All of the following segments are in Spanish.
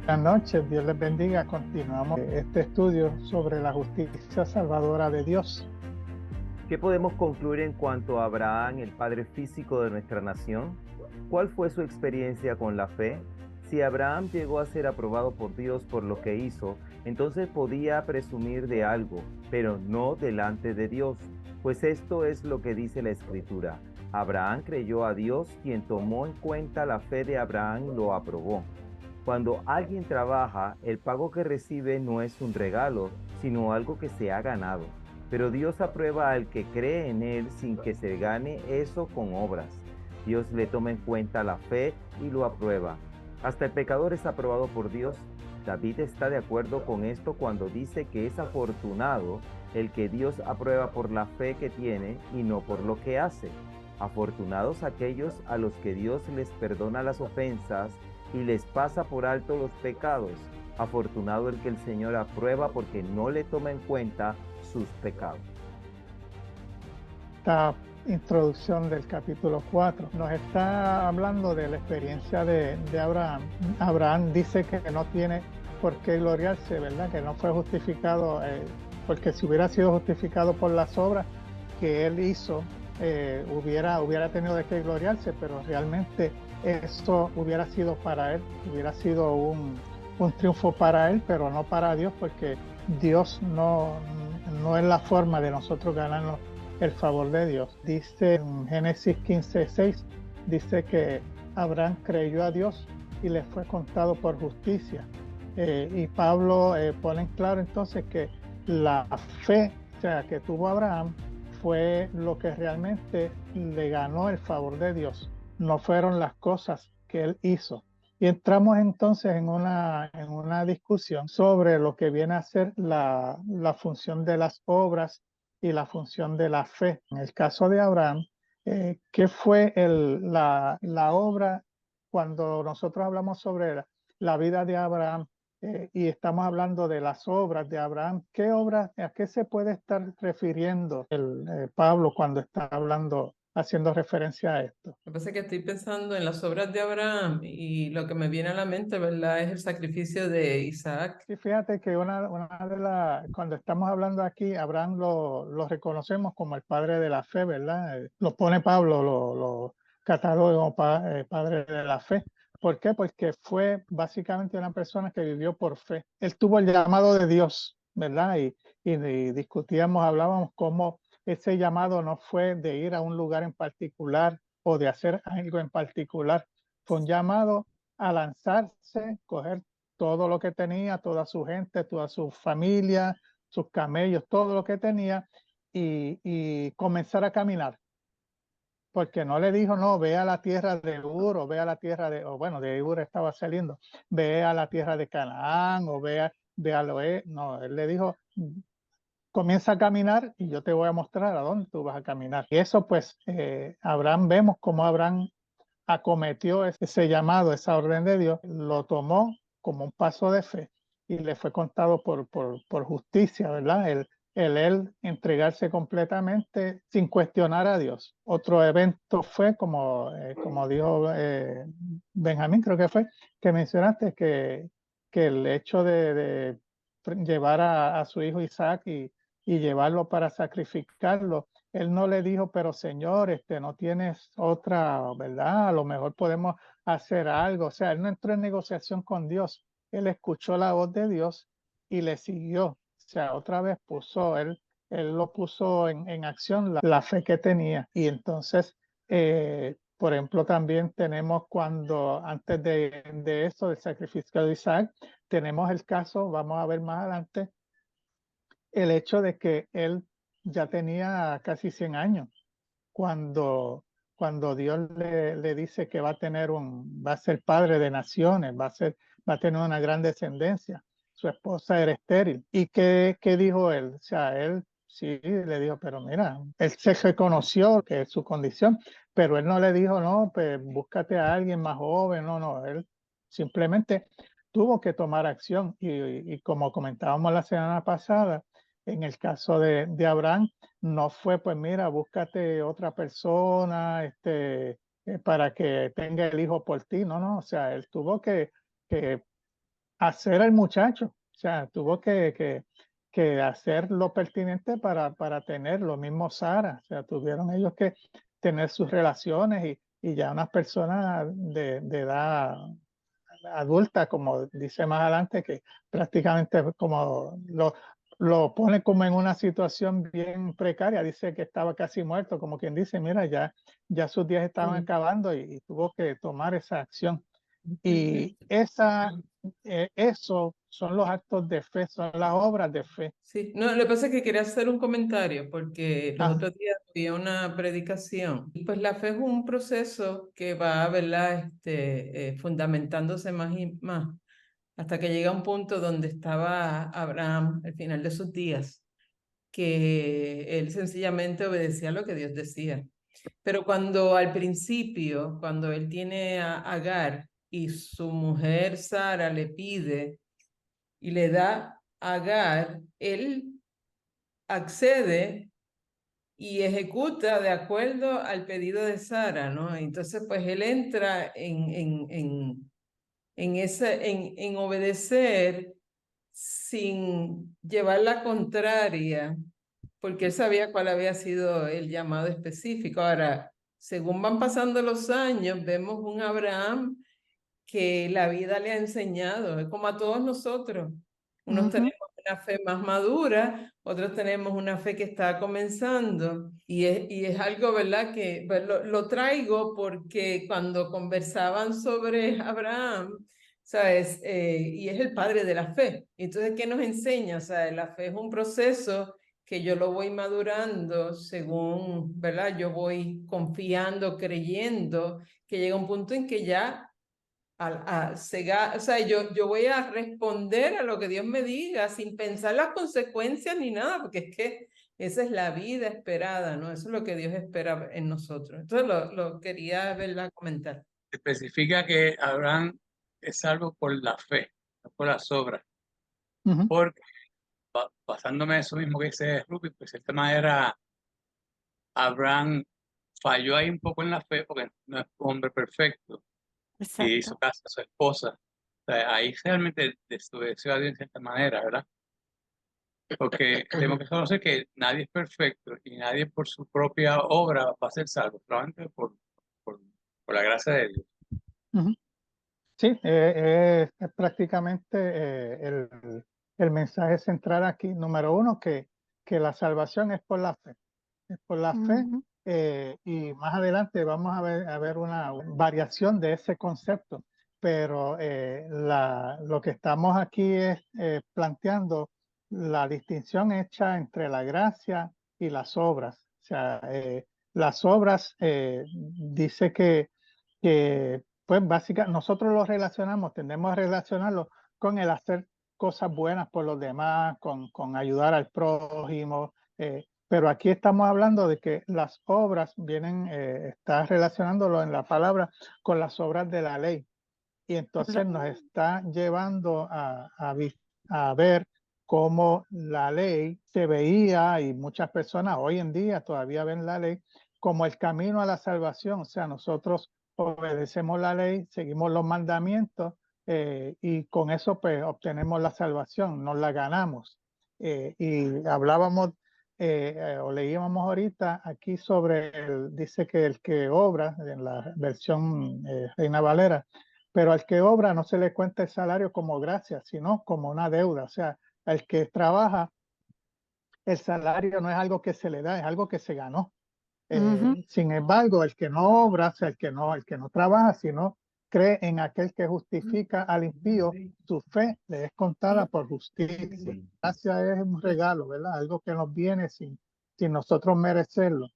Buenas noches, Dios les bendiga. Continuamos este estudio sobre la justicia salvadora de Dios. ¿Qué podemos concluir en cuanto a Abraham, el padre físico de nuestra nación? ¿Cuál fue su experiencia con la fe? Si Abraham llegó a ser aprobado por Dios por lo que hizo, entonces podía presumir de algo, pero no delante de Dios, pues esto es lo que dice la Escritura. Abraham creyó a Dios, quien tomó en cuenta la fe de Abraham y lo aprobó. Cuando alguien trabaja, el pago que recibe no es un regalo, sino algo que se ha ganado. Pero Dios aprueba al que cree en Él sin que se gane eso con obras. Dios le toma en cuenta la fe y lo aprueba. Hasta el pecador es aprobado por Dios. David está de acuerdo con esto cuando dice que es afortunado el que Dios aprueba por la fe que tiene y no por lo que hace. Afortunados aquellos a los que Dios les perdona las ofensas y les pasa por alto los pecados. Afortunado el que el Señor aprueba porque no le toma en cuenta sus pecados. Esta introducción del capítulo 4 nos está hablando de la experiencia de Abraham. Abraham dice que no tiene por qué gloriarse, ¿verdad? Que no fue justificado, porque si hubiera sido justificado por las obras que él hizo, hubiera tenido de qué gloriarse, pero realmente esto hubiera sido para él, hubiera sido un triunfo para él, pero no para Dios, porque Dios no es la forma de nosotros ganarnos el favor de Dios. Dice en Génesis 15:6, dice que Abraham creyó a Dios y le fue contado por justicia. Y Pablo pone en claro entonces que la fe, o sea, que tuvo Abraham fue lo que realmente le ganó el favor de Dios, no fueron las cosas que él hizo. Y entramos entonces en una discusión sobre lo que viene a ser la función de las obras y la función de la fe. En el caso de Abraham, ¿qué fue la obra cuando nosotros hablamos sobre la vida de Abraham y estamos hablando de las obras de Abraham? ¿Qué obras, a qué se puede estar refiriendo Pablo cuando está hablando, haciendo referencia a esto? Lo que pasa es que estoy pensando en las obras de Abraham y lo que me viene a la mente, ¿verdad? Es el sacrificio de Isaac. Sí, fíjate que cuando estamos hablando aquí, Abraham lo reconocemos como el padre de la fe, ¿verdad? Lo pone Pablo, lo cataloga como padre de la fe. ¿Por qué? Porque fue básicamente una persona que vivió por fe. Él tuvo el llamado de Dios, ¿verdad? Y discutíamos, hablábamos cómo ese llamado no fue de ir a un lugar en particular o de hacer algo en particular. Fue un llamado a lanzarse, coger todo lo que tenía, toda su gente, toda su familia, sus camellos, todo lo que tenía y comenzar a caminar. Porque no le dijo, no, ve a la tierra de Ur o ve a la tierra o bueno, de Ur estaba saliendo, ve a la tierra de Canaán o ve a Loé. No, él le dijo, comienza a caminar y yo te voy a mostrar a dónde tú vas a caminar. Y eso pues, Abraham, vemos cómo Abraham acometió ese llamado, esa orden de Dios, lo tomó como un paso de fe y le fue contado por justicia, ¿verdad? Él entregarse completamente sin cuestionar a Dios. Otro evento fue, como dijo Benjamín, creo que fue, que mencionaste, que el hecho de llevar a su hijo Isaac y llevarlo para sacrificarlo, él no le dijo, pero Señor, no tienes otra, ¿verdad? A lo mejor podemos hacer algo. O sea, él no entró en negociación con Dios. Él escuchó la voz de Dios y le siguió. O sea, otra vez él lo puso en acción, la fe que tenía. Y entonces, por ejemplo, también tenemos antes de esto, del sacrificio de Isaac, tenemos el caso, vamos a ver más adelante, el hecho de que él ya tenía casi 100 años cuando Dios le dice que va a ser padre de naciones, va a tener una gran descendencia. Su esposa era estéril. ¿Y qué dijo él? O sea, él sí le dijo, pero mira, él se reconoció que es su condición, pero él no le dijo, no, pues búscate a alguien más joven, no, él simplemente tuvo que tomar acción y como comentábamos la semana pasada, en el caso de Abraham, no fue, pues mira, búscate otra persona para que tenga el hijo por ti. No, o sea, él tuvo que hacer al muchacho. O sea, tuvo que hacer lo pertinente para tener lo mismo Sara. O sea, tuvieron ellos que tener sus relaciones y ya unas personas de edad adulta, como dice más adelante, que prácticamente como lo pone como en una situación bien precaria. Dice que estaba casi muerto, como quien dice, mira, ya sus días estaban Sí. acabando y tuvo que tomar esa acción. Y eso son los actos de fe, son las obras de fe. Sí, no, lo que pasa es que quería hacer un comentario porque los Ah, otros días vi una predicación y pues la fe es un proceso que va, ¿verdad? Fundamentándose más y más hasta que llega un punto donde estaba Abraham al final de sus días, que él sencillamente obedecía lo que Dios decía. Pero cuando al principio, cuando él tiene a Agar y su mujer Sara le pide y le da a Agar, él accede y ejecuta de acuerdo al pedido de Sara, ¿no? Entonces, pues él entra en obedecer sin llevar la contraria, porque él sabía cuál había sido el llamado específico. Ahora, según van pasando los años, vemos un Abraham que la vida le ha enseñado, es como a todos nosotros. Unos ujú, tenemos una fe más madura, otros tenemos una fe que está comenzando y es algo, ¿verdad? Que pues, lo traigo porque cuando conversaban sobre Abraham, ¿sabes? Y es el padre de la fe. Entonces, ¿qué nos enseña? O sea, la fe es un proceso que yo lo voy madurando según, ¿verdad? Yo voy confiando, creyendo, que llega un punto en que ya o sea, yo voy a responder a lo que Dios me diga sin pensar las consecuencias ni nada, porque es que esa es la vida esperada, ¿no? Eso es lo que Dios espera en nosotros. Entonces lo quería verla comentar. Especifica que Abraham es salvo por la fe, no por las obras. ujú. Porque basándome en eso mismo que dice Ruby, pues de cierta manera Abraham falló ahí un poco en la fe porque no es un hombre perfecto y hizo Exacto. caso a su esposa. O sea, ahí realmente desobedeció a Dios en cierta manera, ¿verdad? Porque tenemos que reconocer que nadie es perfecto y nadie por su propia obra va a ser salvo, solamente por, por la gracia de Dios. Ujú. Sí, es prácticamente el mensaje central aquí. Número uno, que la salvación es por la fe. Es por la fe. Ujú. Y más adelante vamos a ver una variación de ese concepto. Pero lo que estamos aquí es planteando la distinción hecha entre la gracia y las obras. O sea, las obras dice que pues básicamente nosotros lo relacionamos, tendemos a relacionarlo con el hacer cosas buenas por los demás, con ayudar al prójimo, pero aquí estamos hablando de que las obras vienen, está relacionándolo en la palabra con las obras de la ley. Y entonces nos está llevando a ver cómo la ley se veía y muchas personas hoy en día todavía ven la ley como el camino a la salvación. O sea, nosotros obedecemos la ley, seguimos los mandamientos y con eso pues obtenemos la salvación, nos la ganamos. Y hablábamos o leíamos ahorita aquí sobre, dice que el que obra, en la versión Reina Valera, pero al que obra no se le cuenta el salario como gracia, sino como una deuda. O sea, al que trabaja, el salario no es algo que se le da, es algo que se ganó. Ujú. Sin embargo, el que no obra, o sea, el que no trabaja, sino cree en aquel que justifica al impío, su fe le es contada por justicia. Gracia es un regalo, ¿verdad? Algo que nos viene sin nosotros merecerlo.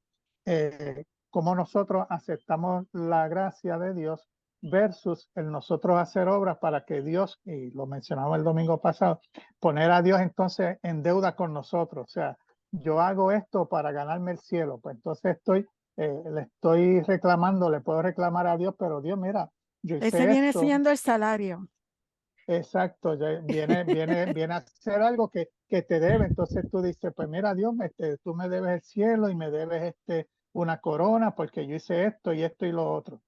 Cómo nosotros aceptamos la gracia de Dios versus el nosotros hacer obras para que Dios, y lo mencionamos el domingo pasado, poner a Dios entonces en deuda con nosotros. O sea, yo hago esto para ganarme el cielo, pues entonces le estoy reclamando, le puedo reclamar a Dios, pero Dios, mira, yo Ese hice viene esto, siendo el salario. exacto, viene a hacer algo que te debe, entonces tú dices, pues mira Dios, tú me debes el cielo y me debes una corona porque yo hice esto y esto y lo otro.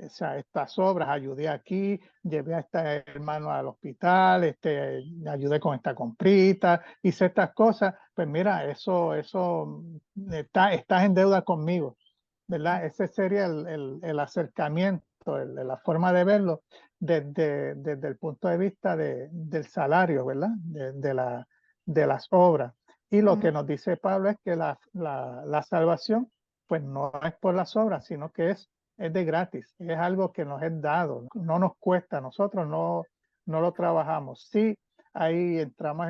o sea, estas obras, ayudé aquí, llevé a este hermano al hospital, ayudé con esta comprita, hice estas cosas, pues mira, estás en deuda conmigo, ¿verdad? Ese sería el acercamiento, la forma de verlo desde el punto de vista del salario, ¿verdad? De las obras. Y lo que nos dice Pablo es que la salvación, pues no es por las obras, sino que es de gratis, es algo que nos es dado, no nos cuesta, nosotros no lo trabajamos. Sí, ahí entramos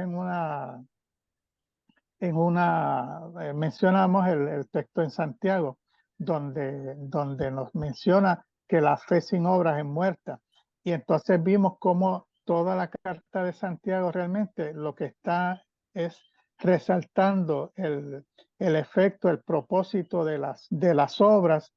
mencionamos el texto en Santiago, donde nos menciona que la fe sin obras es muerta. Y entonces vimos cómo toda la carta de Santiago realmente lo que está es resaltando el efecto, el propósito de las obras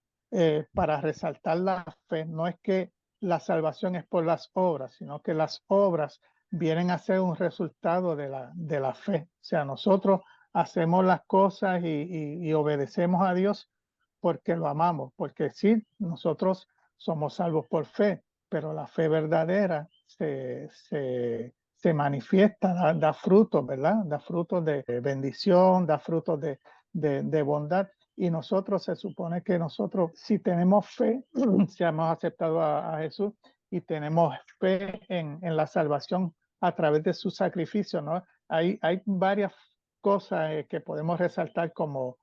para resaltar la fe. No es que la salvación es por las obras, sino que las obras vienen a ser un resultado de la fe. O sea, nosotros hacemos las cosas y obedecemos a Dios porque lo amamos, porque sí, nosotros somos salvos por fe, pero la fe verdadera se manifiesta, da frutos, ¿verdad? Da frutos de bendición, da frutos de bondad. Y nosotros se supone que nosotros, si tenemos fe, si hemos aceptado a Jesús y tenemos fe en la salvación a través de su sacrificio, ¿no? Hay varias cosas que podemos resaltar como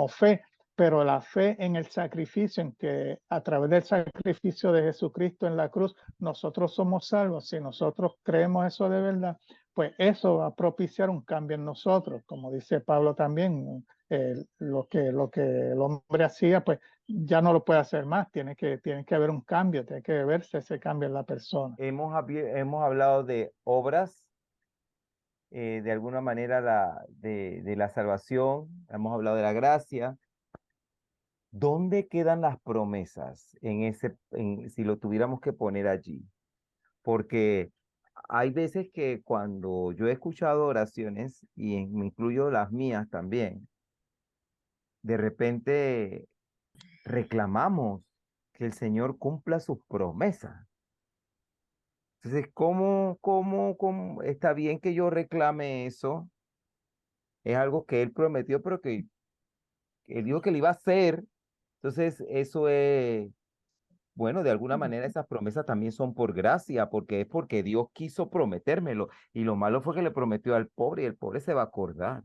fe, pero la fe en el sacrificio, en que a través del sacrificio de Jesucristo en la cruz, nosotros somos salvos. Si nosotros creemos eso de verdad, pues eso va a propiciar un cambio en nosotros. Como dice Pablo también, lo que el hombre hacía, pues ya no lo puede hacer más. Tiene que haber un cambio, tiene que verse ese cambio en la persona. Hemos hablado de obras, de alguna manera de la salvación, hemos hablado de la gracia. ¿Dónde quedan las promesas si lo tuviéramos que poner allí? Porque hay veces que cuando yo he escuchado oraciones, y me incluyo las mías también, de repente reclamamos que el Señor cumpla sus promesas. Entonces, ¿cómo está bien que yo reclame eso? Es algo que Él prometió, pero que Él dijo que lo iba a hacer. Entonces, eso es, bueno, de alguna manera esas promesas también son por gracia, porque es porque Dios quiso prometérmelo. Y lo malo fue que le prometió al pobre y el pobre se va a acordar.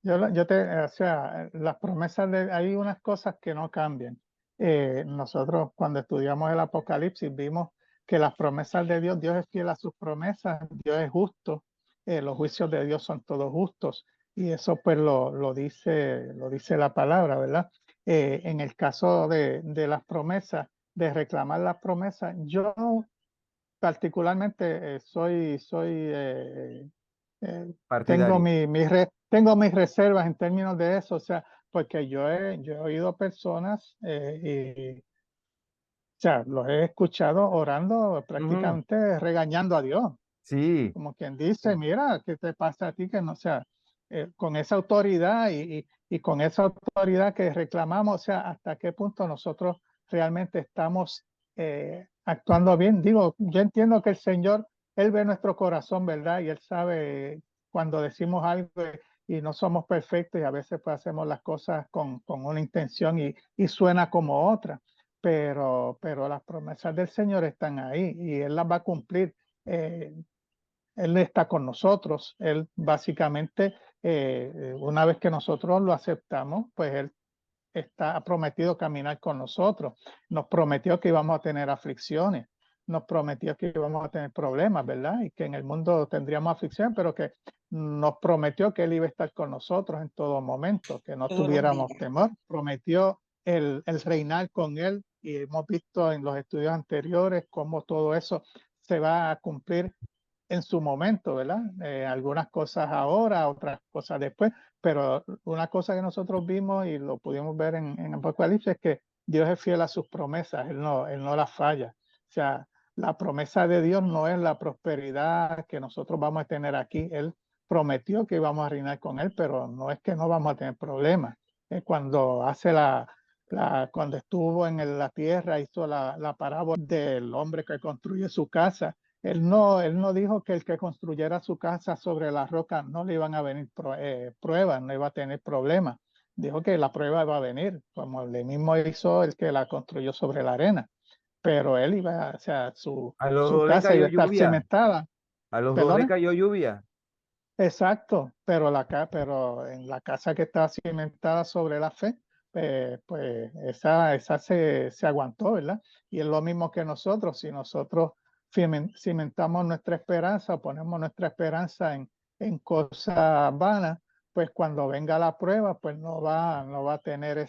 O sea, las promesas hay unas cosas que no cambian. Nosotros cuando estudiamos el Apocalipsis vimos que las promesas de Dios es fiel a sus promesas, Dios es justo, los juicios de Dios son todos justos y eso pues lo dice la palabra, ¿verdad? En el caso de las promesas, de reclamar las promesas, yo particularmente tengo Partidario. tengo mis reservas en términos de eso, o sea, porque yo he oído personas o sea, los he escuchado orando, Ujú. prácticamente regañando a Dios, Sí, como quien dice, mira, ¿qué te pasa a ti? Que no, o sea, con esa autoridad y con esa autoridad que reclamamos, o sea, hasta qué punto nosotros realmente estamos actuando bien. Digo, yo entiendo que el Señor, Él ve nuestro corazón, ¿verdad? Y Él sabe cuando decimos algo y no somos perfectos y a veces pues hacemos las cosas con una intención y suena como otra. Pero las promesas del Señor están ahí y Él las va a cumplir. Eh, Él está con nosotros. Él básicamente, una vez que nosotros lo aceptamos, pues Él ha prometido caminar con nosotros. Nos prometió que íbamos a tener aflicciones. Nos prometió que íbamos a tener problemas, ¿verdad? Y que en el mundo tendríamos aflicción, pero que nos prometió que Él iba a estar con nosotros en todo momento, que no Todos los tuviéramos días. temor. Prometió el reinar con Él y hemos visto en los estudios anteriores cómo todo eso se va a cumplir en su momento, ¿verdad? Algunas cosas ahora, otras cosas después, pero una cosa que nosotros vimos y lo pudimos ver en Apocalipsis es que Dios es fiel a sus promesas, Él no las falla. O sea, la promesa de Dios no es la prosperidad que nosotros vamos a tener aquí. Él prometió que íbamos a reinar con Él, pero no es que no vamos a tener problemas. Cuando hace cuando estuvo en la tierra, hizo la parábola del hombre que construye su casa. Él no dijo que el que construyera su casa sobre la roca no le iban a venir pruebas, no iba a tener problemas. Dijo que la prueba iba a venir, como el mismo hizo el que la construyó sobre la arena. Pero él iba, o sea, A los su dos le casa iba cayó a estar lluvia. cimentada. A los dos le ¿Perdone? cayó lluvia. Exacto, pero en la casa que está cimentada sobre la fe, pues esa se aguantó, ¿verdad? Y es lo mismo que nosotros, si nosotros cimentamos nuestra esperanza o ponemos nuestra esperanza en cosas vanas, pues cuando venga la prueba, pues no va a tener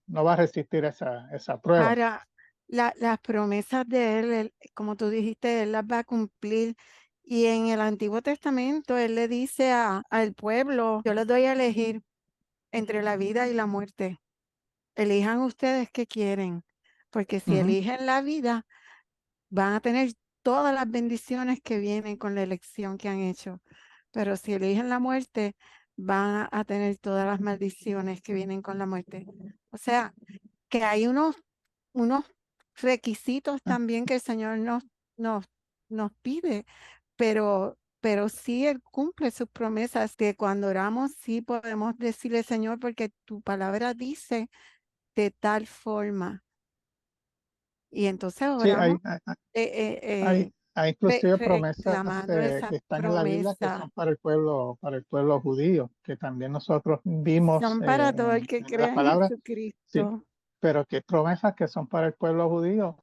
no va a resistir esa prueba. Ahora, las promesas de él, como tú dijiste, él las va a cumplir. Y en el Antiguo Testamento, él le dice al pueblo, yo les doy a elegir entre la vida y la muerte. Elijan ustedes qué quieren, porque si Ujú. eligen la vida, van a tener todas las bendiciones que vienen con la elección que han hecho. Pero si eligen la muerte, van a tener todas las maldiciones que vienen con la muerte. O sea, que hay unos requisitos Ah, también que el Señor nos, nos pide, pero sí Él cumple sus promesas, que cuando oramos sí podemos decirle, Señor, porque tu palabra dice de tal forma. Y entonces sí, oramos eh, hay inclusive promesas reclamando esa que están en la Biblia que promesa. son para el pueblo judío, que también nosotros vimos Son para todo el que en la crea en palabra, sí, Jesucristo. pero que promesas que son para el pueblo judío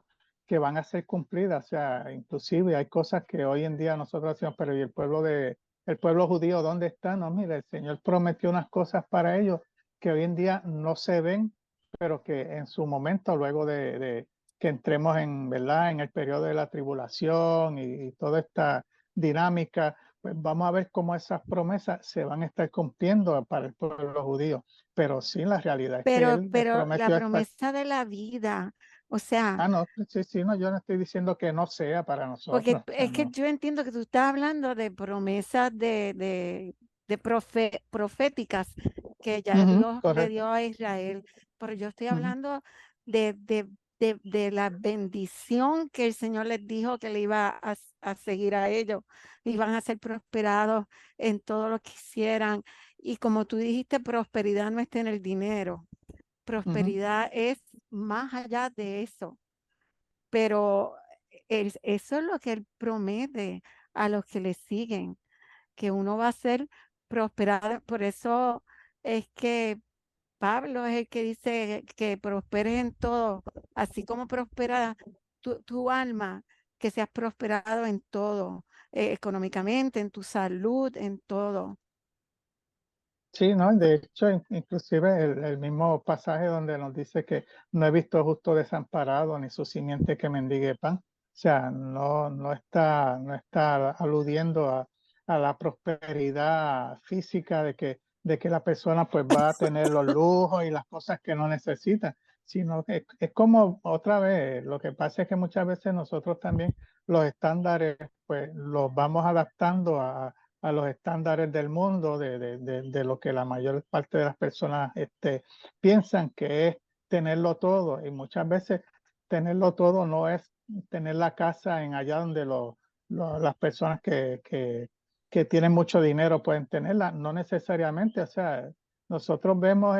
que van a ser cumplidas. O sea, inclusive hay cosas que hoy en día nosotros decimos, pero ¿y el pueblo judío dónde está? No, mire, el Señor prometió unas cosas para ellos que hoy en día no se ven, pero que en su momento, luego de que entremos en, ¿verdad?, en el periodo de la tribulación y toda esta dinámica, pues vamos a ver cómo esas promesas se van a estar cumpliendo para el pueblo judío. Pero sí, la realidad es que él Pero la prometió esta. promesa de la vida, o sea, Ah, no, sí, sí, no, yo no estoy diciendo que no sea para porque nosotros. O sea, es que no. yo entiendo que tú estás hablando de promesas proféticas que ya Ujú, Dios le dio correcto. a Israel, pero yo estoy Ujú. hablando de la bendición que el Señor les dijo que le iba a seguir a ellos, iban a ser prosperados en todo lo que hicieran. Y como tú dijiste, prosperidad no está en el dinero, Ujú. prosperidad es más allá de eso, pero eso es lo que Él promete a los que le siguen, que uno va a ser prosperado. Por eso es que Pablo es el que dice que prosperes en todo, así como prospera tu alma, que seas prosperado en todo, económicamente, en tu salud, en todo. Sí, no, de hecho, inclusive el mismo pasaje donde nos dice que no he visto justo desamparado ni su simiente que mendigue pan. O sea, no está aludiendo a la prosperidad física de que la persona pues va a tener los lujos y las cosas que no necesita, sino que es como otra vez, lo que pasa es que muchas veces nosotros también los estándares pues los vamos adaptando a los estándares del mundo, de lo que la mayor parte de las personas piensan que es tenerlo todo. Y muchas veces tenerlo todo no es tener la casa en allá donde las personas que tienen mucho dinero pueden tenerla, no necesariamente. O sea, nosotros vemos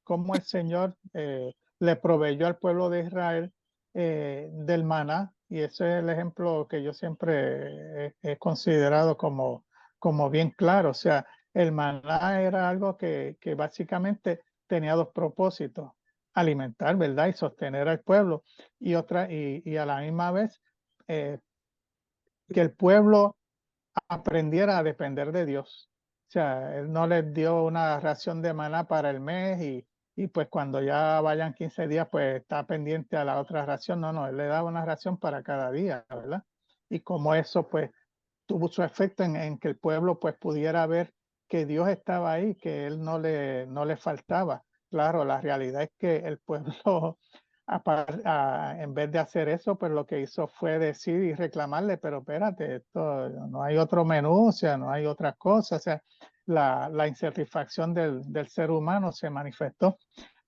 cómo el Señor le proveyó al pueblo de Israel del maná, y ese es el ejemplo que yo siempre he considerado como bien claro. O sea, el maná era algo que básicamente tenía dos propósitos: alimentar, ¿verdad?, y sostener al pueblo, y a la misma vez eh, que el pueblo aprendiera a depender de Dios. O sea, él no les dio una ración de maná para el mes y pues cuando ya vayan 15 días, pues está pendiente a la otra ración. No, no, él le daba una ración para cada día, ¿verdad? Y como eso, pues, tuvo su efecto en que el pueblo, pues, pudiera ver que Dios estaba ahí, que él no le faltaba. Claro, la realidad es que el pueblo, en vez de hacer eso, pues lo que hizo fue decir y reclamarle, pero espérate, esto, no hay otro menú, o sea, no hay otras cosas, o sea, la insatisfacción del ser humano se manifestó.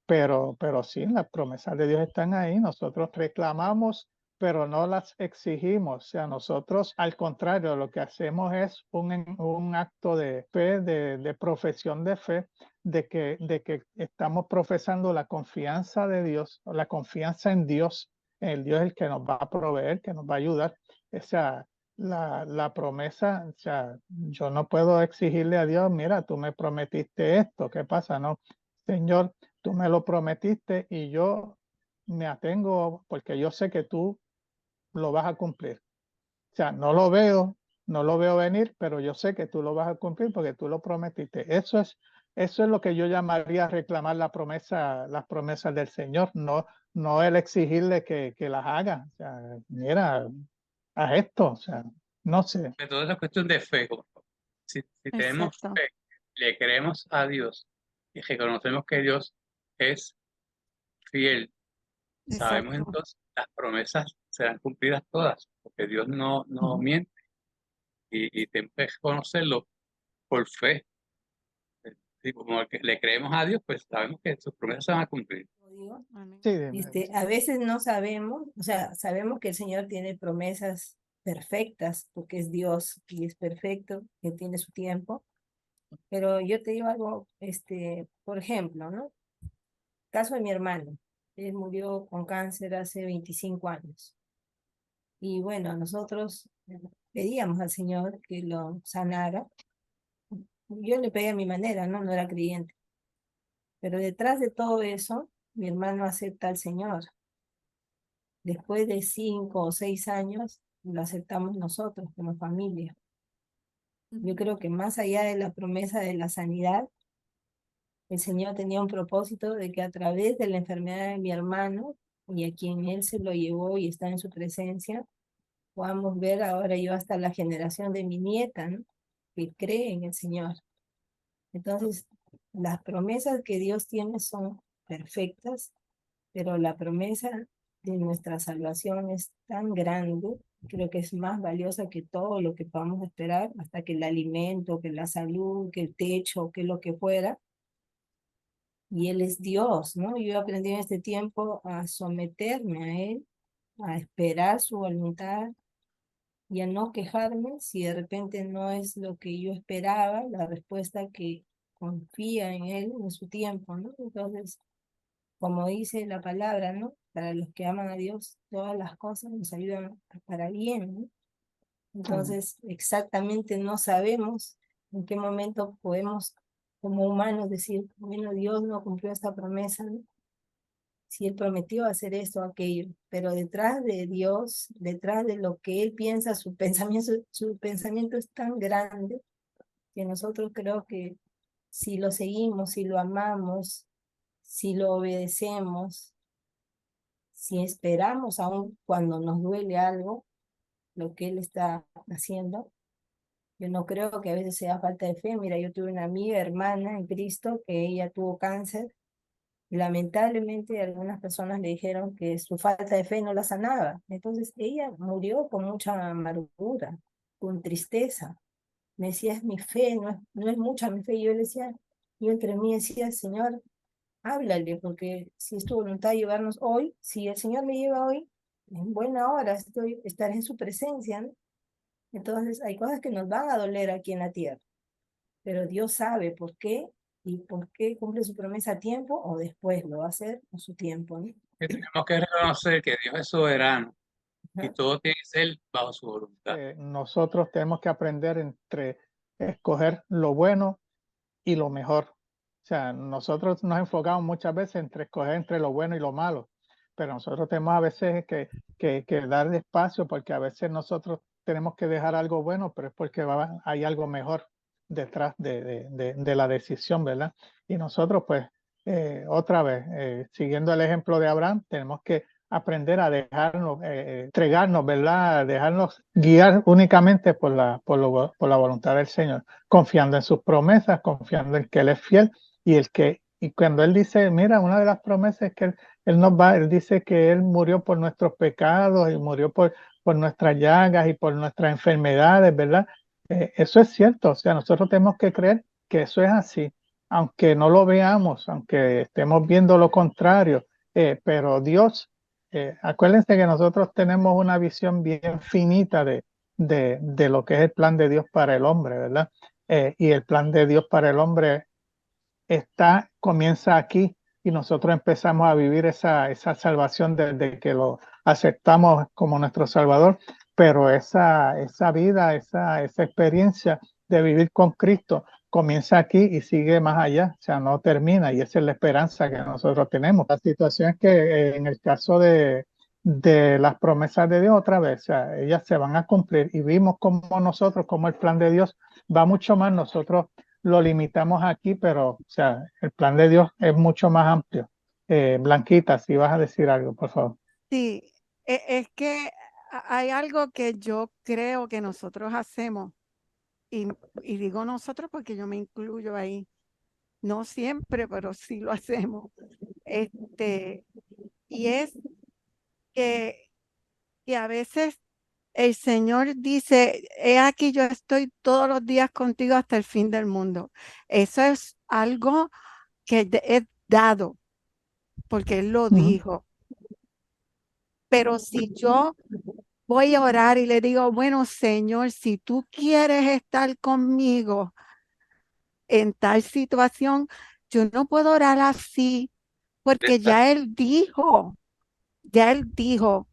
pero sí, las promesas de Dios están ahí. Nosotros reclamamos, pero no las exigimos. O sea, nosotros, al contrario, lo que hacemos es un acto de fe, de profesión de fe, de que estamos profesando la confianza de Dios, la confianza en Dios, el Dios el que nos va a proveer, que nos va a ayudar. O sea, la promesa, o sea, yo no puedo exigirle a Dios, mira, tú me prometiste esto, ¿qué pasa? No, Señor, tú me lo prometiste y yo me atengo porque yo sé que tú lo vas a cumplir. O sea, no lo veo venir, pero yo sé que tú lo vas a cumplir porque tú lo prometiste. Eso es lo que yo llamaría reclamar la promesa, las promesas del Señor, no el exigirle que las haga. O sea, mira, haz esto. O sea, no sé. De todo eso es cuestión de fe. Si tenemos Exacto. fe, le creemos a Dios y reconocemos que Dios es fiel, sabemos Exacto. entonces las promesas serán cumplidas todas, porque Dios no Ujú. miente y tenemos que conocerlo por fe. Y como que le creemos a Dios, pues sabemos que sus promesas se van a cumplir. Digo, Amén. Sí, dime. a veces no sabemos, o sea, sabemos que el Señor tiene promesas perfectas, porque es Dios y es perfecto, que tiene su tiempo. Pero yo te digo algo, por ejemplo, ¿no? Caso de mi hermano. Él murió con cáncer hace 25 años. Y bueno, nosotros pedíamos al Señor que lo sanara. Yo le pedí a mi manera, ¿no? No era creyente. Pero detrás de todo eso, mi hermano acepta al Señor. Después de 5 o 6 años, lo aceptamos nosotros como familia. Yo creo que más allá de la promesa de la sanidad, el Señor tenía un propósito de que a través de la enfermedad de mi hermano, y a quien Él se lo llevó y está en su presencia, podamos ver ahora yo hasta la generación de mi nieta, ¿no? Que cree en el Señor. Entonces, las promesas que Dios tiene son perfectas, pero la promesa de nuestra salvación es tan grande, creo que es más valiosa que todo lo que podamos esperar, hasta que el alimento, que la salud, que el techo, que lo que fuera. Y Él es Dios, ¿no? Yo aprendí en este tiempo a someterme a Él, a esperar su voluntad y a no quejarme si de repente no es lo que yo esperaba, la respuesta que confía en Él en su tiempo, ¿no? Entonces, como dice la palabra, ¿no? Para los que aman a Dios, todas las cosas nos ayudan para bien, ¿no? Entonces, exactamente no sabemos en qué momento podemos, como humanos, decir, bueno, Dios no cumplió esta promesa, ¿no? Si Él prometió hacer esto o aquello, pero detrás de Dios, detrás de lo que Él piensa, su pensamiento es tan grande que nosotros creo que si lo seguimos, si lo amamos, si lo obedecemos, si esperamos aún cuando nos duele algo, lo que Él está haciendo, yo no creo que a veces sea falta de fe. Mira, yo tuve una amiga, hermana en Cristo, que ella tuvo cáncer. Y lamentablemente algunas personas le dijeron que su falta de fe no la sanaba. Entonces ella murió con mucha amargura, con tristeza. Me decía, es mi fe, no es mucha mi fe. Y yo le decía, yo entre mí decía, Señor, háblale, porque si es tu voluntad llevarnos hoy, si el Señor me lleva hoy, en buena hora estaré en su presencia, ¿no? Entonces hay cosas que nos van a doler aquí en la tierra, pero Dios sabe por qué y por qué cumple su promesa a tiempo o después lo va a hacer a su tiempo, ¿no? Que tenemos que reconocer que Dios es soberano y Ajá. todo tiene que ser bajo su voluntad. Nosotros tenemos que aprender entre escoger lo bueno y lo mejor. O sea, nosotros nos enfocamos muchas veces entre escoger entre lo bueno y lo malo, pero nosotros tenemos a veces que darle espacio porque a veces nosotros tenemos que dejar algo bueno, pero es porque hay algo mejor detrás de la decisión, ¿verdad? Y nosotros, pues, otra vez, siguiendo el ejemplo de Abraham, tenemos que aprender a dejarnos, entregarnos, ¿verdad? Dejarnos guiar únicamente por la voluntad del Señor, confiando en sus promesas, confiando en que Él es fiel y cuando Él dice, mira, una de las promesas es que Él dice que Él murió por nuestros pecados y murió por nuestras llagas y por nuestras enfermedades, ¿verdad? Eso es cierto, o sea, nosotros tenemos que creer que eso es así. aunque no lo veamos, aunque estemos viendo lo contrario, pero Dios, acuérdense que nosotros tenemos una visión bien finita de lo que es el plan de Dios para el hombre, ¿verdad? Y el plan de Dios para el hombre comienza aquí y nosotros empezamos a vivir esa salvación desde que lo aceptamos como nuestro Salvador, pero esa vida, esa experiencia de vivir con Cristo comienza aquí y sigue más allá, o sea, no termina, y esa es la esperanza que nosotros tenemos. La situación es que en el caso de las promesas de Dios, otra vez, o sea, ellas se van a cumplir, y vimos como nosotros, como el plan de Dios va mucho más. Nosotros lo limitamos aquí, pero o sea, el plan de Dios es mucho más amplio. Blanquita, si vas a decir algo, por favor. Sí, es que hay algo que yo creo que nosotros hacemos, y, y digo nosotros porque yo me incluyo ahí. No siempre, pero sí lo hacemos. Y es que a veces el Señor dice, he aquí yo estoy todos los días contigo hasta el fin del mundo. Eso es algo que es dado, porque Él lo dijo. Pero si yo voy a orar y le digo, bueno, Señor, si tú quieres estar conmigo en tal situación, yo no puedo orar así, porque ya Él dijo,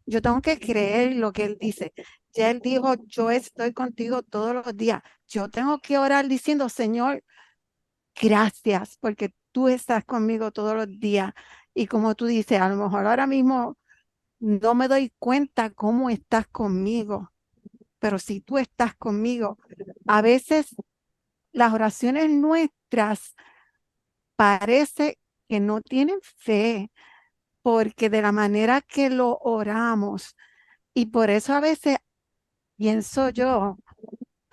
yo tengo que creer lo que Él dice. Ya Él dijo, yo estoy contigo todos los días. Yo tengo que orar diciendo, Señor, gracias, porque tú estás conmigo todos los días. Y como tú dices, a lo mejor ahora mismo no me doy cuenta cómo estás conmigo, pero si tú estás conmigo, a veces las oraciones nuestras parece que no tienen fe, porque de la manera que lo oramos, y por eso a veces pienso yo,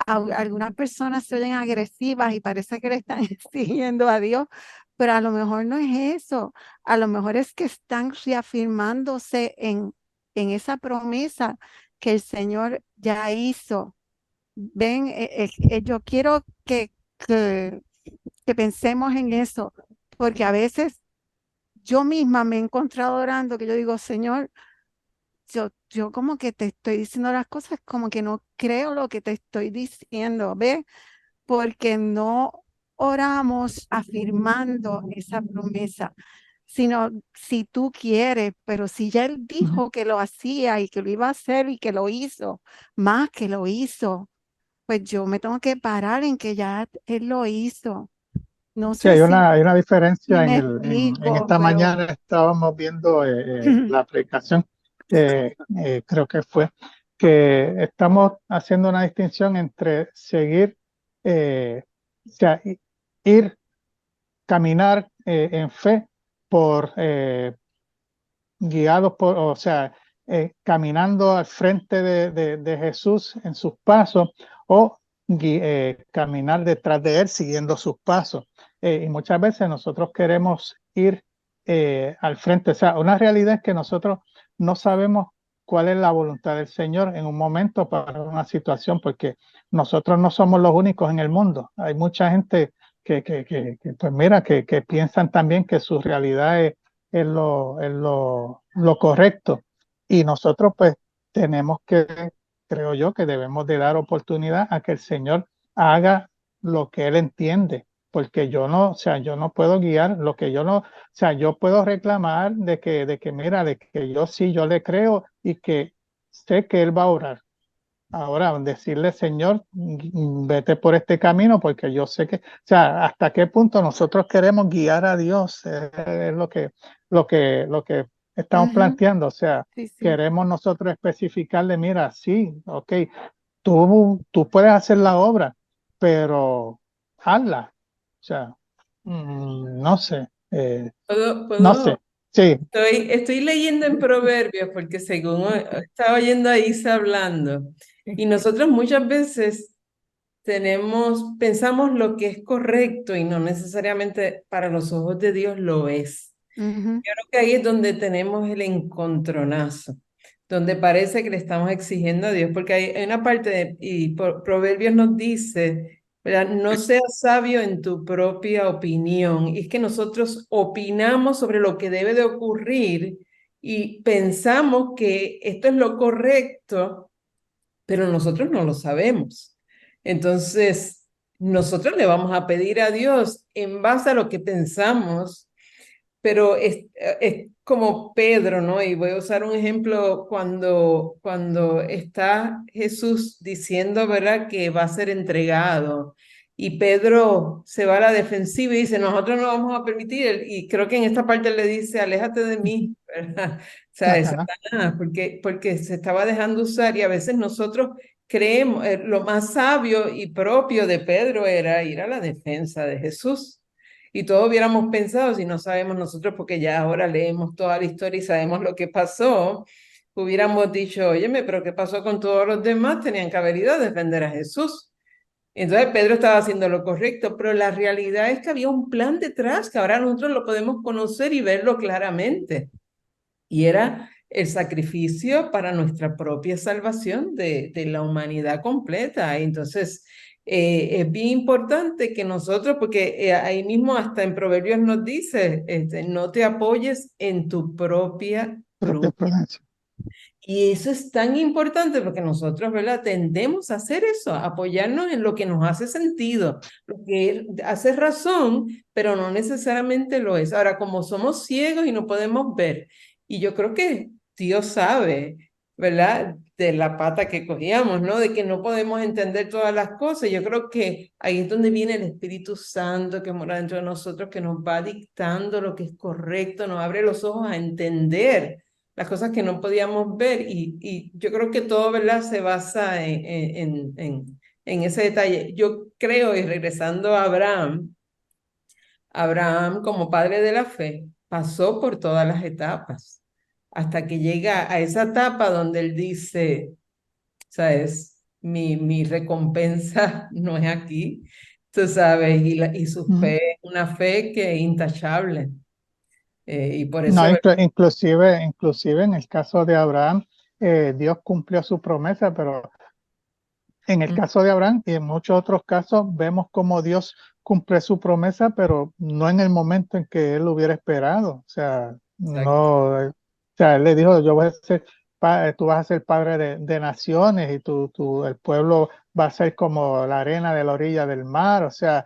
algunas personas se oyen agresivas y parece que le están exigiendo a Dios, pero a lo mejor no es eso, a lo mejor es que están reafirmándose en esa promesa que el Señor ya hizo. Ven, yo quiero que pensemos en eso, porque a veces yo misma me he encontrado orando que yo digo, Señor, yo como que te estoy diciendo las cosas como que no creo lo que te estoy diciendo, ¿ves? Porque no oramos afirmando esa promesa, sino si tú quieres, pero si ya Él dijo que lo hacía y que lo iba a hacer y que lo hizo, más que lo hizo, pues yo me tengo que parar en que ya Él lo hizo. No Sí, sé hay una si diferencia me en explico, esta pero mañana estábamos viendo la predicación, creo que fue, que estamos haciendo una distinción entre seguir, o sea, ir, caminar en fe por guiados por, o sea, caminando al frente de Jesús en sus pasos, o caminar detrás de él siguiendo sus pasos. Y muchas veces nosotros queremos ir al frente. O sea, una realidad es que nosotros no sabemos cuál es la voluntad del Señor en un momento para una situación, porque nosotros no somos los únicos en el mundo. Hay mucha gente pues mira, que piensan también que su realidad es lo correcto. Y nosotros pues tenemos que, creo yo, que debemos de dar oportunidad a que el Señor haga lo que Él entiende, porque yo no, o sea, yo no puedo guiar lo que yo no, o sea, yo puedo reclamar de que mira, de que yo sí, yo le creo y que sé que Él va a orar. Ahora, decirle, Señor, vete por este camino, porque yo sé que, o sea, hasta qué punto nosotros queremos guiar a Dios, es lo que estamos planteando. O sea, sí, sí. queremos nosotros especificarle, mira, sí, ok, tú puedes hacer la obra, pero hazla. O sea, no sé, no sé, sí. Estoy leyendo en Proverbios porque según estaba oyendo a Isa hablando, y nosotros muchas veces pensamos lo que es correcto y no necesariamente para los ojos de Dios lo es. Ujú. Yo creo que ahí es donde tenemos el encontronazo, donde parece que le estamos exigiendo a Dios, porque hay una parte y Proverbios nos dice ¿verdad? No seas sabio en tu propia opinión. Y es que nosotros opinamos sobre lo que debe de ocurrir y pensamos que esto es lo correcto, pero nosotros no lo sabemos. Entonces, nosotros le vamos a pedir a Dios en base a lo que pensamos, pero es como Pedro, ¿no? Y voy a usar un ejemplo cuando está Jesús diciendo, ¿verdad?, que va a ser entregado. Y Pedro se va a la defensiva y dice, nosotros no vamos a permitir, y creo que en esta parte le dice, aléjate de mí, ¿verdad? O sea, es Ajá. Satanás, porque se estaba dejando usar y a veces nosotros creemos, lo más sabio y propio de Pedro era ir a la defensa de Jesús. Y todos hubiéramos pensado, si no sabemos nosotros, porque ya ahora leemos toda la historia y sabemos lo que pasó, hubiéramos dicho, óyeme, pero ¿qué pasó con todos los demás? Tenían que haber ido a defender a Jesús. Entonces Pedro estaba haciendo lo correcto, pero la realidad es que había un plan detrás, que ahora nosotros lo podemos conocer y verlo claramente. Y era el sacrificio para nuestra propia salvación de la humanidad completa. Entonces, es bien importante que nosotros, porque ahí mismo hasta en Proverbios nos dice, no te apoyes en tu propia Propia prudencia. prudencia. Y eso es tan importante porque nosotros, ¿verdad? Tendemos a hacer eso, a apoyarnos en lo que nos hace sentido, lo que hace razón, pero no necesariamente lo es. Ahora, como somos ciegos y no podemos ver, y yo creo que Dios sabe, ¿verdad? De la pata que cogíamos, ¿no? De que no podemos entender todas las cosas. Yo creo que ahí es donde viene el Espíritu Santo que mora dentro de nosotros, que nos va dictando lo que es correcto, nos abre los ojos a entender las cosas que no podíamos ver y yo creo que todo, ¿verdad?, se basa en ese detalle. Yo creo, y regresando a Abraham como padre de la fe, pasó por todas las etapas, hasta que llega a esa etapa donde él dice, ¿sabes? Mi recompensa no es aquí, tú sabes, y su fe es una fe que es intachable. Y por No, eso, inclusive en el caso de Abraham, Dios cumplió su promesa, pero en el caso de Abraham y en muchos otros casos vemos cómo Dios cumple su promesa, pero no en el momento en que él hubiera esperado. O sea, no, o sea, él le dijo, yo voy a ser, tú vas a ser padre de naciones y el pueblo va a ser como la arena de la orilla del mar. O sea,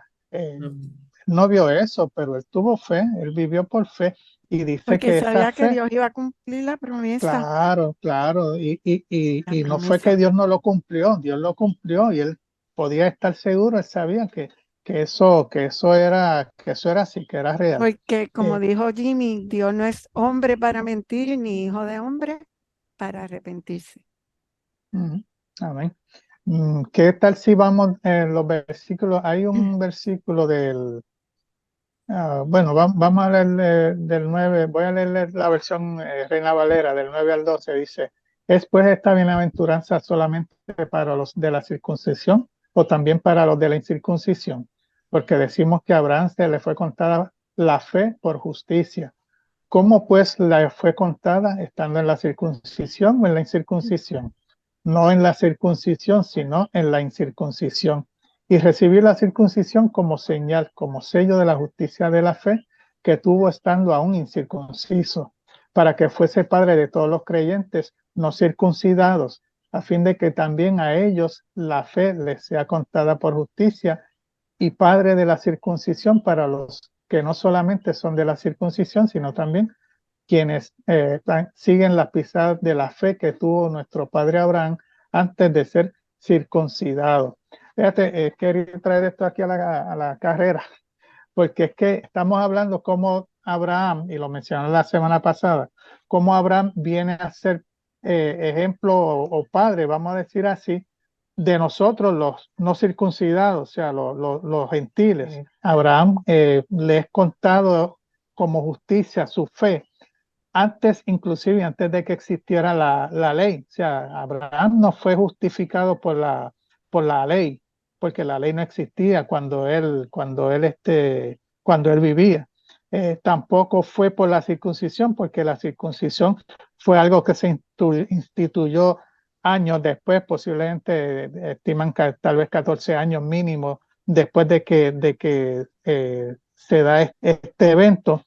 no vio eso, pero él tuvo fe, él vivió por fe y dice Porque que esa sabía que fe, Dios iba a cumplir la promesa, claro, la y no fue que promesa. Dios no lo cumplió, Dios lo cumplió y él podía estar seguro, él sabía que eso era así, que era real. Porque como Eh, dijo Jimmy, Dios no es hombre para mentir, ni hijo de hombre para arrepentirse. Amén. ¿Qué tal si vamos en los versículos? Hay un versículo bueno, vamos a leer del 9, voy a leer la versión Reina Valera del 9 al 12, dice, ¿es pues esta bienaventuranza solamente para los de la circuncisión o también para los de la incircuncisión? Porque decimos que a Abraham se le fue contada la fe por justicia. ¿Cómo pues la fue contada estando en la circuncisión o en la incircuncisión? No en la circuncisión, sino en la incircuncisión. Y recibir la circuncisión como señal, como sello de la justicia de la fe que tuvo estando aún incircunciso, para que fuese padre de todos los creyentes no circuncidados, a fin de que también a ellos la fe les sea contada por justicia, y padre de la circuncisión para los que no solamente son de la circuncisión, sino también quienes siguen las pisadas de la fe que tuvo nuestro padre Abraham antes de ser circuncidado. Fíjate, quería traer esto aquí a la carrera, porque es que estamos hablando cómo Abraham, y lo mencioné la semana pasada, cómo Abraham viene a ser ejemplo o padre, vamos a decir así, de nosotros los no circuncidados, o sea, los gentiles. Abraham le es contado como justicia su fe antes, inclusive antes de que existiera la ley. O sea, Abraham no fue justificado por la ley, porque la ley no existía cuando él vivía. Tampoco fue por la circuncisión, porque la circuncisión fue algo que se instituyó años después, posiblemente estiman que tal vez 14 años mínimo después de que se da este evento,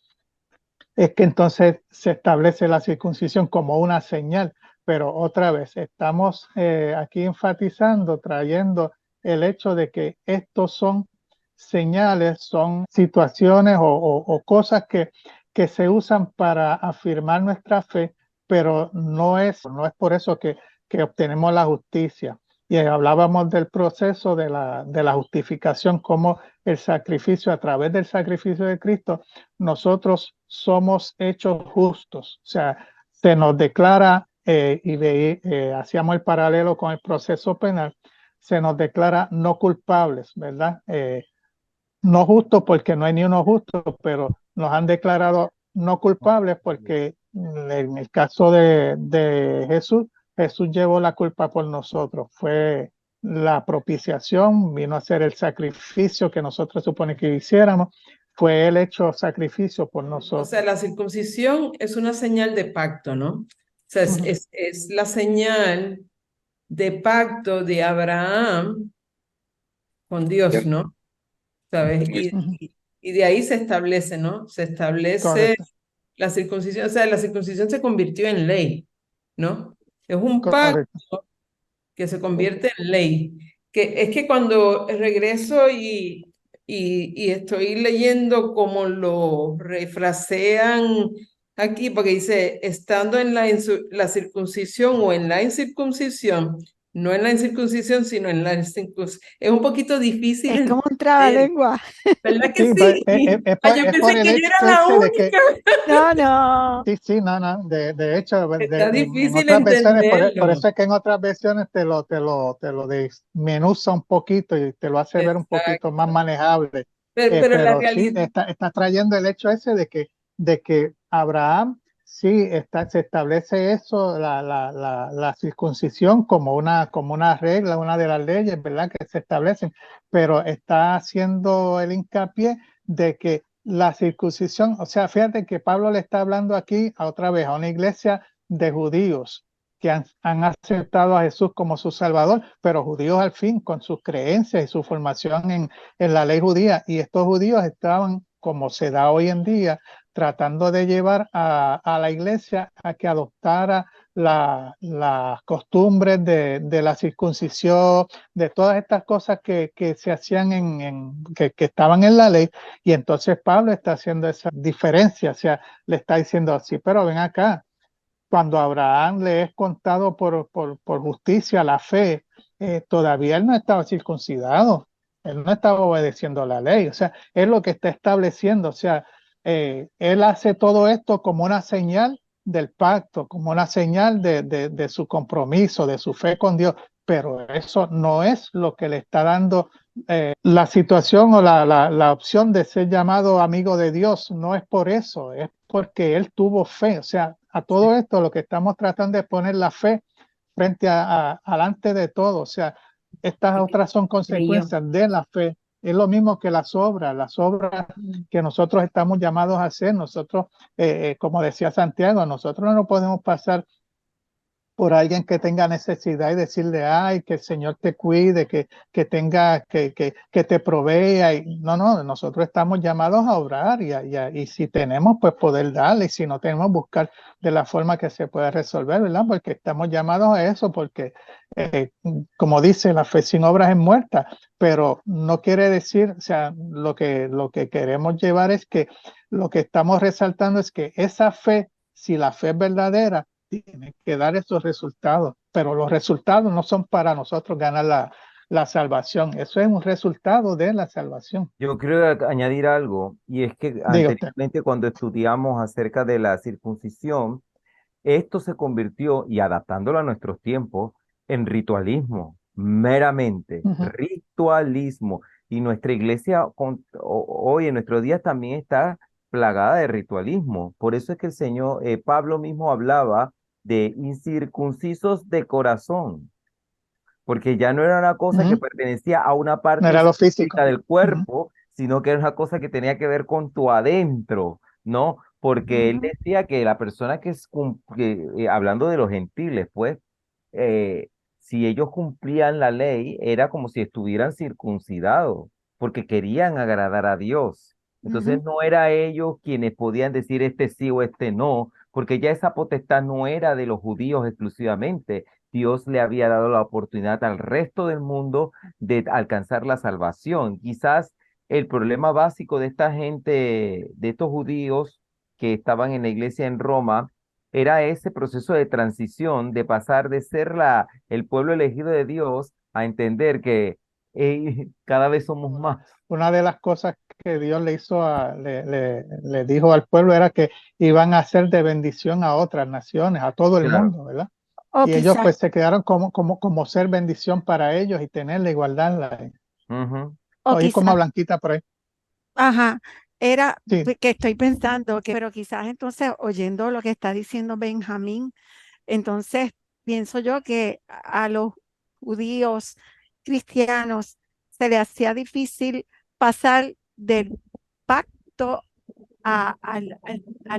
es que entonces se establece la circuncisión como una señal. Pero otra vez, estamos aquí enfatizando, trayendo el hecho de que estos son señales, son situaciones o cosas que se usan para afirmar nuestra fe, pero no es por eso que obtenemos la justicia. Y hablábamos del proceso de la justificación, como el sacrificio, a través del sacrificio de Cristo, nosotros somos hechos justos. O sea, se nos declara, hacíamos el paralelo con el proceso penal, se nos declara no culpables, ¿verdad? No justos porque no hay ni uno justo, pero nos han declarado no culpables porque en el caso de Jesús, Jesús llevó la culpa por nosotros. Fue la propiciación, vino a ser el sacrificio que nosotros supone que hiciéramos. Fue él hecho sacrificio por O nosotros. sea, la circuncisión es una señal de pacto, ¿no? O sea, Ujú. es la señal de pacto de Abraham con Dios, ¿no? ¿Sabes? Ujú. Y de ahí se establece, ¿no? Se establece Correcto, la circuncisión, o sea, la circuncisión se convirtió en ley, ¿no? Es un pacto correcto. que se convierte en ley. Que es que cuando regreso y estoy leyendo cómo lo refrasean aquí, porque dice, estando en la circuncisión o en la incircuncisión, no en la incircuncisión, sino en la incircuncisión. Es un poquito difícil Es como un entender, trabalengua. ¿verdad que Sí, sí? Ah, yo es por pensé el que yo hecho era la ese de que, única. No, no. sí, sí, no, no, de hecho, Está en difícil otras versiones, por entenderlo. eso es que en otras versiones te lo desmenuza un poquito y te lo hace ver un poquito más Exacto. manejable. Pero la Pero sí, realidad, está trayendo el hecho ese de que Abraham, sí, se establece eso, la circuncisión como una regla, una de las leyes, ¿verdad? Que se establecen, pero está haciendo el hincapié de que la circuncisión, o sea, fíjate que Pablo le está hablando aquí a otra vez a una iglesia de judíos que han aceptado a Jesús como su Salvador, pero judíos al fin con sus creencias y su formación en la ley judía. Y estos judíos estaban, como se da hoy en día, tratando de llevar a la iglesia a que adoptara las costumbres de la circuncisión, de todas estas cosas que se hacían que estaban en la ley. Y entonces Pablo está haciendo esa diferencia, o sea, le está diciendo así, pero ven acá, cuando a Abraham le es contado por justicia la fe, todavía él no estaba circuncidado, él no estaba obedeciendo la ley, o sea, es lo que está estableciendo, o sea, él hace todo esto como una señal del pacto, como una señal de su compromiso, de su fe con Dios, pero eso no es lo que le está dando la situación o la opción de ser llamado amigo de Dios. No es por eso, es porque él tuvo fe. O sea, a todo esto lo que estamos tratando es poner la fe frente alante de todo. O sea, estas otras son creyó. consecuencias de la fe. Es lo mismo que las obras que nosotros estamos llamados a hacer. Nosotros, como decía Santiago, nosotros no podemos pasar por alguien que tenga necesidad y decirle, ay, que el Señor te cuide, que tenga, que te provea. Y, no, no, nosotros estamos llamados a orar y si tenemos, pues poder darle, y si no tenemos, buscar de la forma que se pueda resolver, ¿verdad? Porque estamos llamados a eso, porque como dice, la fe sin obras es muerta, pero no quiere decir, o sea, lo que queremos llevar es que lo que estamos resaltando es que esa fe, si la fe es verdadera, tiene que dar esos resultados, pero los resultados no son para nosotros ganar la salvación, eso es un resultado de la salvación. Yo quiero añadir algo, y es que Diga usted. anteriormente cuando estudiamos acerca de la circuncisión, esto se convirtió, y adaptándolo a nuestros tiempos, en ritualismo, meramente, Ujú. ritualismo. Y nuestra iglesia hoy en nuestros días también está plagada de ritualismo. Por eso es que el Señor, Pablo mismo hablaba de incircuncisos de corazón, porque ya no era una cosa que Ujú. pertenecía a una No parte era lo específica físico. del Ujú. cuerpo, sino que era una cosa que tenía que ver con tu adentro, ¿no? Porque él Ujú. decía que la persona hablando de los gentiles, pues, eh, si ellos cumplían la ley, era como si estuvieran circuncidados. porque querían agradar a Dios. Entonces no era ellos quienes podían decir este sí o este no, porque ya esa potestad no era de los judíos exclusivamente. Dios le había dado la oportunidad al resto del mundo de alcanzar la salvación. Quizás el problema básico de esta gente, de estos judíos que estaban en la iglesia en Roma, era ese proceso de transición, de pasar de ser el pueblo elegido de Dios a entender que cada vez somos más. Una de las cosas que Dios le hizo le dijo al pueblo era que iban a ser de bendición a otras naciones, a todo el Claro. mundo, ¿verdad? O Y ellos quizás, pues se quedaron como ser bendición para ellos y tener la igualdad. Ujú. o Oí como a quizás, Blanquita por ahí. ajá, era Sí, que estoy pensando que, pero quizás entonces oyendo lo que está diciendo Benjamín, entonces pienso yo que a los judíos cristianos se les hacía difícil pasar del pacto al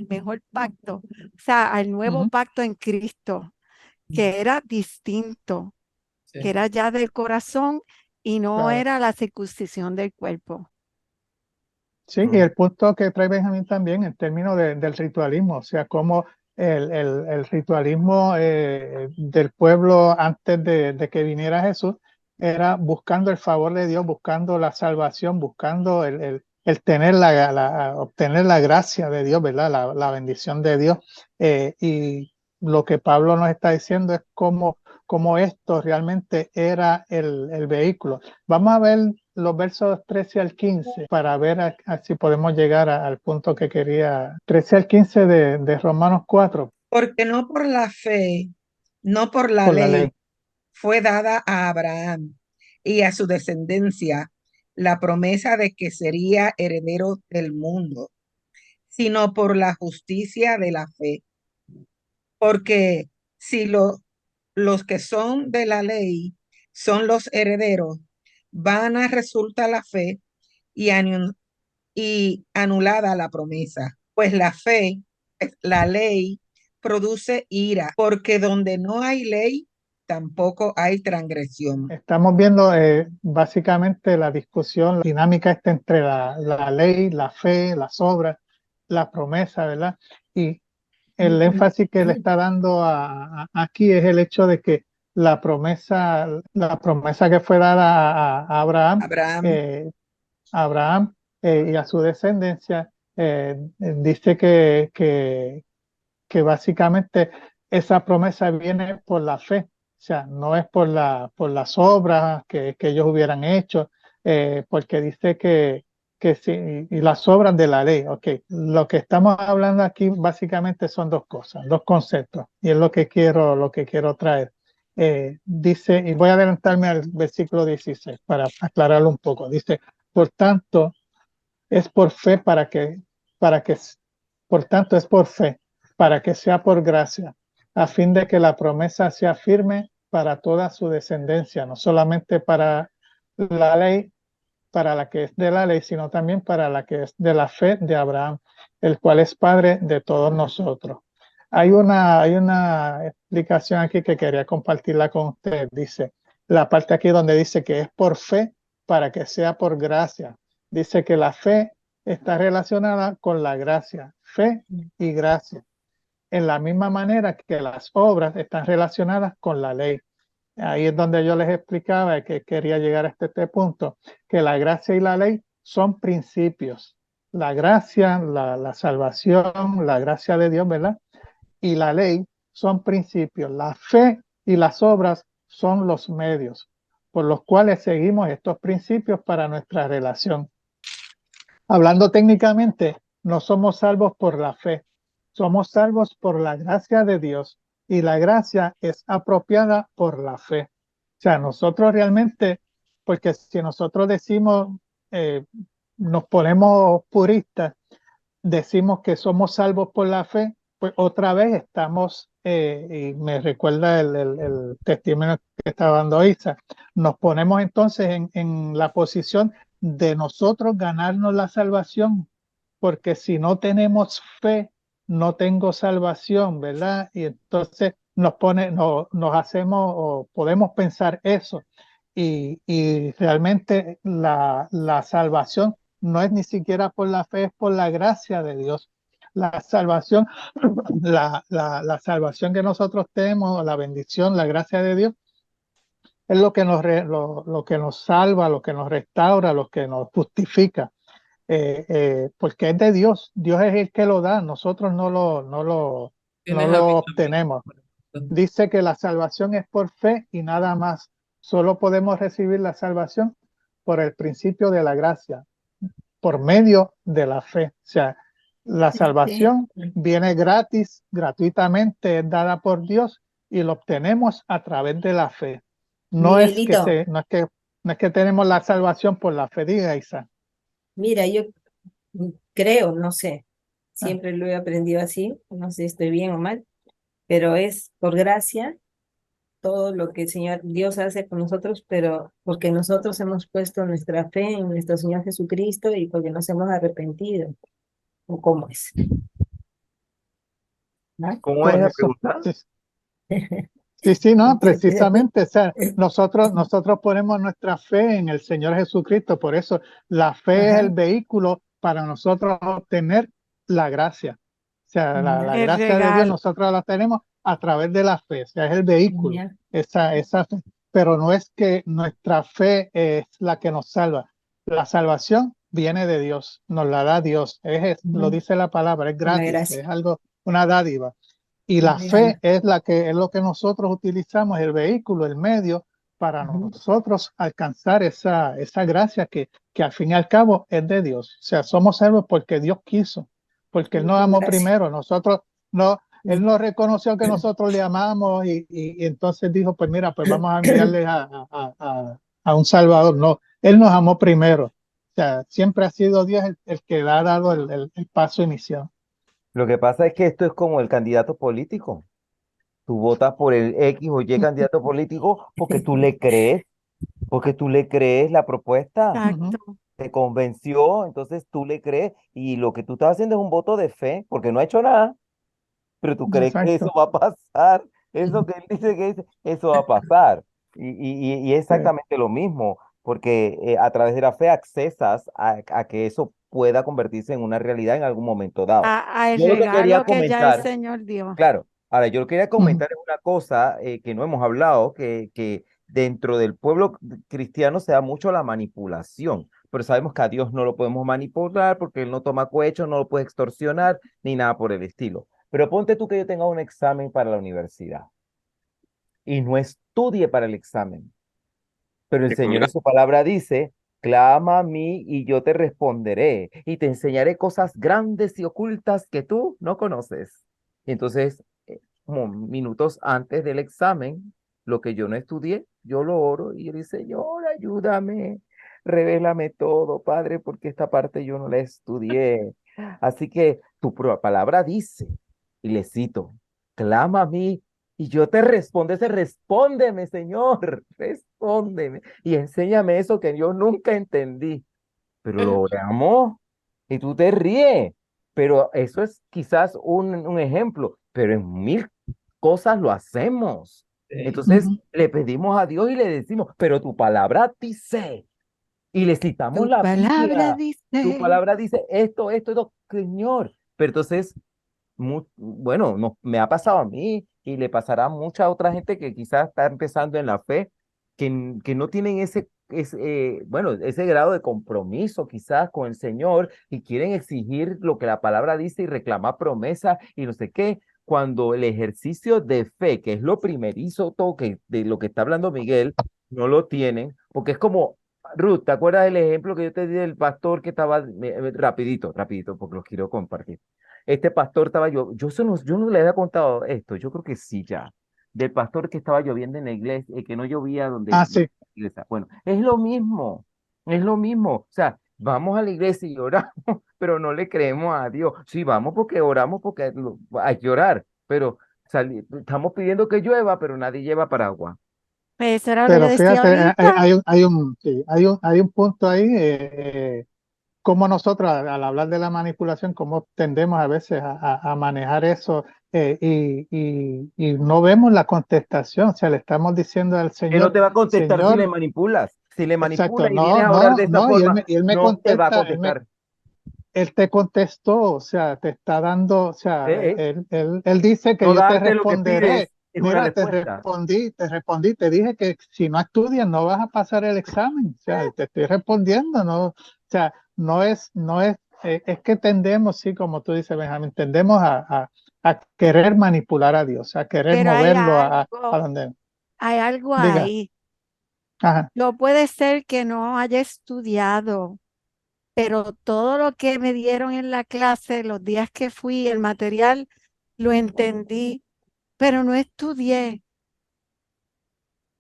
mejor pacto, o sea, al nuevo ujú, pacto en Cristo, que era distinto, que Sí. era ya del corazón y no claro. era la circuncisión del cuerpo. Sí, y el punto que trae Benjamín también en términos del ritualismo, o sea, cómo el ritualismo del pueblo antes de que viniera Jesús era buscando el favor de Dios, buscando la salvación, buscando el tener obtener la gracia de Dios, ¿verdad? La bendición de Dios. Y lo que Pablo nos está diciendo es cómo esto realmente era el vehículo. Vamos a ver los versos 13 al 15 para ver si podemos llegar al punto que quería. 13 al 15 de Romanos 4 Porque no por la fe, no por la por la ley, ley. fue dada a Abraham y a su descendencia la promesa de que sería heredero del mundo, sino por la justicia de la fe. Porque si los que son de la ley son los herederos, vana resulta la fe y, y anulada la promesa, pues la fe, la ley, produce ira, porque donde no hay ley, tampoco hay transgresión. Estamos viendo básicamente la discusión, la dinámica está entre la ley, la fe, las obras, la promesa, ¿verdad? Y el énfasis que le está dando aquí es el hecho de que la promesa que fue dada a Abraham, Abraham, eh, Abraham y a su descendencia, dice que básicamente esa promesa viene por la fe, o sea, no es por las obras que ellos hubieran hecho, porque dice que sí, y las obras de la ley. Ok, lo que estamos hablando aquí básicamente son dos cosas, dos conceptos, y es lo que quiero traer. Dice, y voy a adelantarme al versículo 16 para aclararlo un poco. Dice, por tanto, es por fe por tanto es por fe, para que sea por gracia, a fin de que la promesa sea firme para toda su descendencia, no solamente para la ley, para la que es de la ley, sino también para la que es de la fe de Abraham, el cual es padre de todos nosotros. Hay una explicación aquí que quería compartirla con ustedes. Dice, la parte aquí donde dice que es por fe para que sea por gracia. Dice que la fe está relacionada con la gracia, fe y gracia, en la misma manera que las obras están relacionadas con la ley. Ahí es donde yo les explicaba que quería llegar a este punto, que la gracia y la ley son principios. La gracia, la salvación, la gracia de Dios, ¿verdad? Y la ley son principios. La fe y las obras son los medios por los cuales seguimos estos principios para nuestra relación. Hablando técnicamente, no somos salvos por la fe, somos salvos por la gracia de Dios y la gracia es apropiada por la fe. O sea, nosotros realmente, porque si nosotros decimos, nos ponemos puristas, decimos que somos salvos por la fe, pues otra vez estamos, y me recuerda el testimonio que estaba dando Isa, nos ponemos entonces en la posición de nosotros ganarnos la salvación, porque si no tenemos fe, no tengo salvación, ¿verdad? Y entonces nos hacemos o podemos pensar eso. y realmente la salvación no es ni siquiera por la fe, es por la gracia de Dios. La salvación, la salvación que nosotros tenemos, la bendición, la gracia de Dios, es lo que lo que nos salva, lo que nos restaura, lo que nos justifica. Porque es de Dios. Dios es el que lo da, nosotros no Tienes lo razón. obtenemos. Dice que la salvación es por fe y nada más. Solo podemos recibir la salvación por el principio de la gracia, por medio de la fe. O sea, la salvación viene gratis, gratuitamente, es dada por Dios y lo obtenemos a través de la fe. No es que, Miguelito, no es que tenemos la salvación por la fe, diga Isa. mira, yo creo, no sé, Ah, siempre lo he aprendido así, no sé si estoy bien o mal, pero es por gracia todo lo que el Señor Dios hace con nosotros, pero porque nosotros hemos puesto nuestra fe en nuestro Señor Jesucristo y porque nos hemos arrepentido, o cómo es, ¿no? ¿Cómo es por la eso. pregunta? Sí, sí, sí, no, Entonces, precisamente, o sea, nosotros ponemos nuestra fe en el Señor Jesucristo, por eso la fe es el ajá, vehículo para nosotros obtener la gracia. O sea, la El gracia de Dios regalo. nosotros la tenemos a través de la fe, o sea, es el vehículo, ya, esa fe. Pero no es que nuestra fe es la que nos salva. La salvación viene de Dios, nos la da Dios, lo ujú, dice la palabra, es por la gratis, gracia, es algo, una dádiva. Y un la regalo. fe es es lo que nosotros utilizamos, el vehículo, el medio, para Ujú, nosotros alcanzar esa gracia que al fin y al cabo es de Dios. O sea, somos salvos porque Dios quiso, porque Él sí, nos por amó gracia. primero. No, Él Sí. no reconoció que nosotros le amamos y entonces dijo, pues mira, pues vamos a enviarle a un Salvador. No, Él nos amó primero. O sea, siempre ha sido Dios el que le ha dado el paso inicial. Lo que pasa es que esto es como el candidato político. Tú votas por el X o Y candidato político porque tú le crees la propuesta, Ujú, Exacto. te convenció, entonces tú le crees y lo que tú estás haciendo es un voto de fe porque no ha hecho nada, pero tú crees que eso exacto. va a pasar, eso que él dice que eso va a pasar. Y es Sí. exactamente lo mismo, porque a través de la fe accesas a que eso pueda convertirse en una realidad en algún momento dado. A el Yo lo que quería regalo que ya el comentar, Señor dio. claro, ahora yo lo que quería Ujú. comentar es una cosa que no hemos hablado, que dentro del pueblo cristiano se da mucho la manipulación, pero sabemos que a Dios no lo podemos manipular porque Él no toma cohecho, no lo puede extorsionar ni nada por el estilo. Pero ponte tú que yo tenga un examen para la universidad y no estudie para el examen, pero el Que Señor colga- en su palabra dice, clama a mí y yo te responderé y te enseñaré cosas grandes y ocultas que tú no conoces. Y entonces, como minutos antes del examen, lo que yo no estudié, yo lo oro y yo digo, Señor, ayúdame, revélame todo, Padre, porque esta parte yo no la estudié. Así que palabra dice, y le cito, clama a mí y yo te responde, respóndeme, Señor, respóndeme y enséñame eso que yo nunca entendí, pero lo oramos y tú te ríes, pero eso es quizás un ejemplo, pero en mil cosas lo hacemos. Entonces Ujú. le pedimos a Dios y le decimos, pero tu palabra dice, y le citamos Tu la palabra Biblia, tu dice. palabra dice esto, Señor, pero entonces bueno, no, me ha pasado a mí y le pasará a mucha otra gente que quizás está empezando en la fe, que no tienen bueno, ese grado de compromiso quizás con el Señor y quieren exigir lo que la palabra dice y reclamar promesas y no sé qué, cuando el ejercicio de fe, que es lo primerizo todo de lo que está hablando Miguel, no lo tienen, porque es como, Ruth, ¿te acuerdas del ejemplo que yo te di del pastor que estaba, rapidito, porque los quiero compartir? Este pastor estaba yo no le había contado esto, yo creo que sí ya, del pastor que estaba lloviendo en la iglesia, que no llovía donde Ah, sí. la iglesia. Bueno, es lo mismo, o sea, vamos a la iglesia y oramos, pero no le creemos a Dios. Sí, vamos porque oramos porque hay que orar, pero estamos pidiendo que llueva, pero nadie lleva paraguas. Eso era lo que yo Pero decía fíjate, ahorita. hay un punto ahí. cómo nosotros al hablar de la manipulación, cómo tendemos a veces a manejar eso y no vemos la contestación. O sea, le estamos diciendo al Que no Señor, te va a contestar si le Señor, manipulas. Si le exacto, manipulas y vienes a orar de esa y forma, él me no te va a contesta, contestar. él te contestó, o sea, te está dando, o sea, Eh, él dice que No yo te darte lo que pides responderé. es una Mira, respuesta. te dije que si no estudias no vas a pasar el examen, o sea, te estoy respondiendo, no, o sea, es que tendemos, sí, como tú dices, Benjamín, tendemos a querer manipular a Dios, a querer Pero hay moverlo a algo, donde, hay algo diga, ahí. ajá, No puede ser que no haya estudiado, pero todo lo que me dieron en la clase, los días que fui, el material, lo entendí, pero no estudié.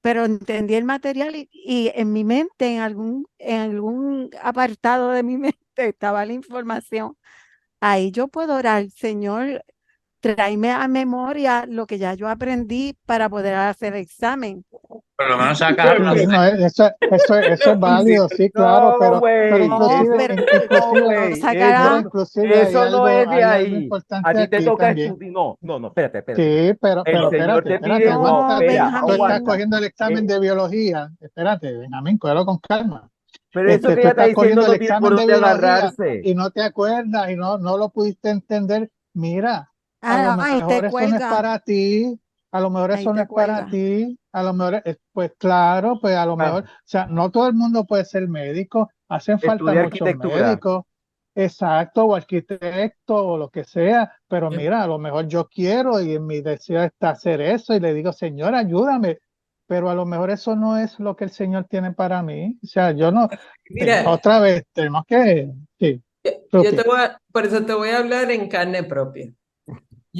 Pero entendí el material y en mi mente, en algún apartado de mi mente estaba la información. Ahí yo puedo orar, Señor, tráeme a memoria lo que ya yo aprendí para poder hacer el examen. Por lo menos sacas sí, aplausos. no, eso es No válido, funciona. sí, claro, No, pero güey, No, inclusive, pero no no, inclusive, puedo güey, sacar mira, a, eso no es de hay algo ahí. A importante ti te aquí toca también. estudiar. No, no, no, espérate, espérate. Sí, El Señor te espérate, pide, no, no, aguántate. espera, Tú estás Benjamín. aguanta. cogiendo el examen de biología. Espérate, Benjamín, cógelo con calma. Pero eso que Tú ella está estás diciendo cogiendo el no tiene por examen de dónde biología agarrarse. y no te acuerdas y no lo pudiste entender. Mira, a lo Ah, no, ahí te mejor eso no es cuelga, para ti, a lo mejor ahí eso no te es para cuelga. ti, a lo mejor, pues claro, pues a lo Ah, mejor, o sea, no todo el mundo puede ser médico, hacen falta estudia muchos arquitectura. médicos, exacto, o arquitecto o lo que sea, pero mira, a lo mejor yo quiero y mi deseo está hacer eso y le digo, Señor, ayúdame, pero a lo mejor eso no es lo que el Señor tiene para mí, o sea, yo no, Mira, otra vez, tenemos que, sí, yo te Ruti. voy por eso te voy a hablar en carne propia.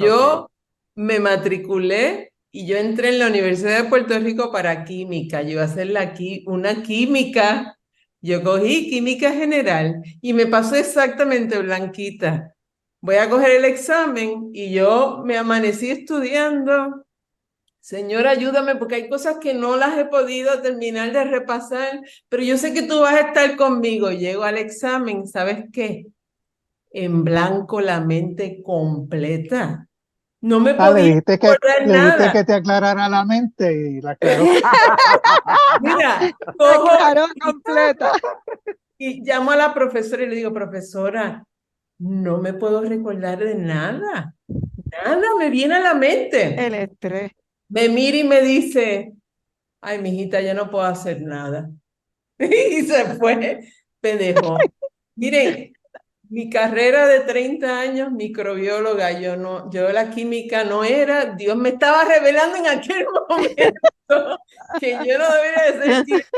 Ok. Yo me matriculé y yo entré en la Universidad de Puerto Rico para química. Yo iba a hacer una química. Yo cogí química general y me pasó exactamente blanquita. Voy a coger el examen y yo me amanecí estudiando. Señor, ayúdame porque hay cosas que no las he podido terminar de repasar, pero yo sé que tú vas a estar conmigo. Llego al examen, ¿sabes qué? En blanco la mente completa. No me Ah, podía recordar le dijiste nada. que te aclarara la mente y la aclaró. Mira, La cojo aclaró completa. y llamo a la profesora y le digo, profesora, no me puedo recordar de nada. Nada me viene a la mente. El estrés. Me mira y me dice, ay, mijita, ya no puedo hacer nada. Y se fue, me dejó. Miren, mi carrera de 30 años, microbióloga, yo la química no era, Dios me estaba revelando en aquel momento que yo no debería de ser química.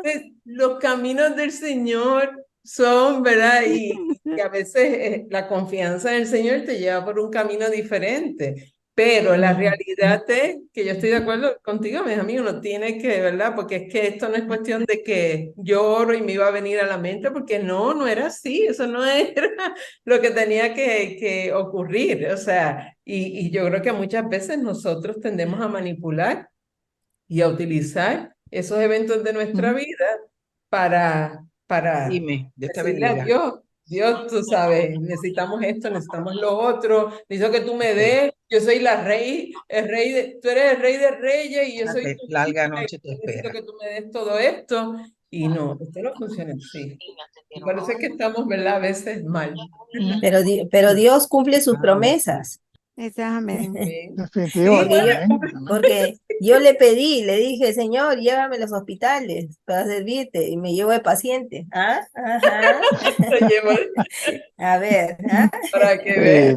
Entonces, los caminos del Señor son, ¿verdad? Y a veces la confianza en el Señor te lleva por un camino diferente. Pero la realidad es que yo estoy de acuerdo contigo, mis amigos, no tiene que, ¿verdad? Porque es que esto no es cuestión de que yo oro y me iba a venir a la mente, porque no era así, eso no era lo que tenía que ocurrir. O sea, y yo creo que muchas veces nosotros tendemos a manipular y a utilizar esos eventos de nuestra Ujú. vida para Dime, Dios te decirle a bendiga. Dios, Dios, tú sabes, necesitamos esto, necesitamos lo otro, necesito que tú me Ok, des, yo soy la rey, tú eres el rey de reyes y yo soy tu larga hija, noche te y necesito espera. que tú me des todo esto. Y no, esto no funciona así. Y parece que estamos, ¿verdad? A veces mal. Mm, Pero Dios cumple sus Amén. promesas. Ese amén. definitivo, Sí, amén, amén. Porque yo le pedí, le dije, Señor, llévame a los hospitales para servirte, y me llevo de paciente. ¿Ah? Ajá. lo llevo A ver, ¿ah? para que veas.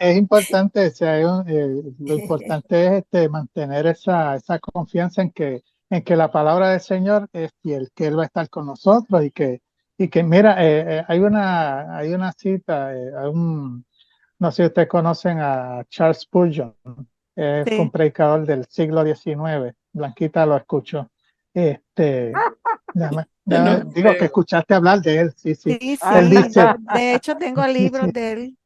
Es importante, o sea, lo importante es mantener esa confianza en que la palabra del Señor es fiel, que Él va a estar con nosotros y que mira, hay una cita, no sé si ustedes conocen a Charles Spurgeon, fue un Sí, predicador del siglo XIX, Blanquita lo escuchó. Este, No digo que creo. escuchaste hablar de él, sí, sí. sí, Él sí. dice, De hecho, tengo libros de él.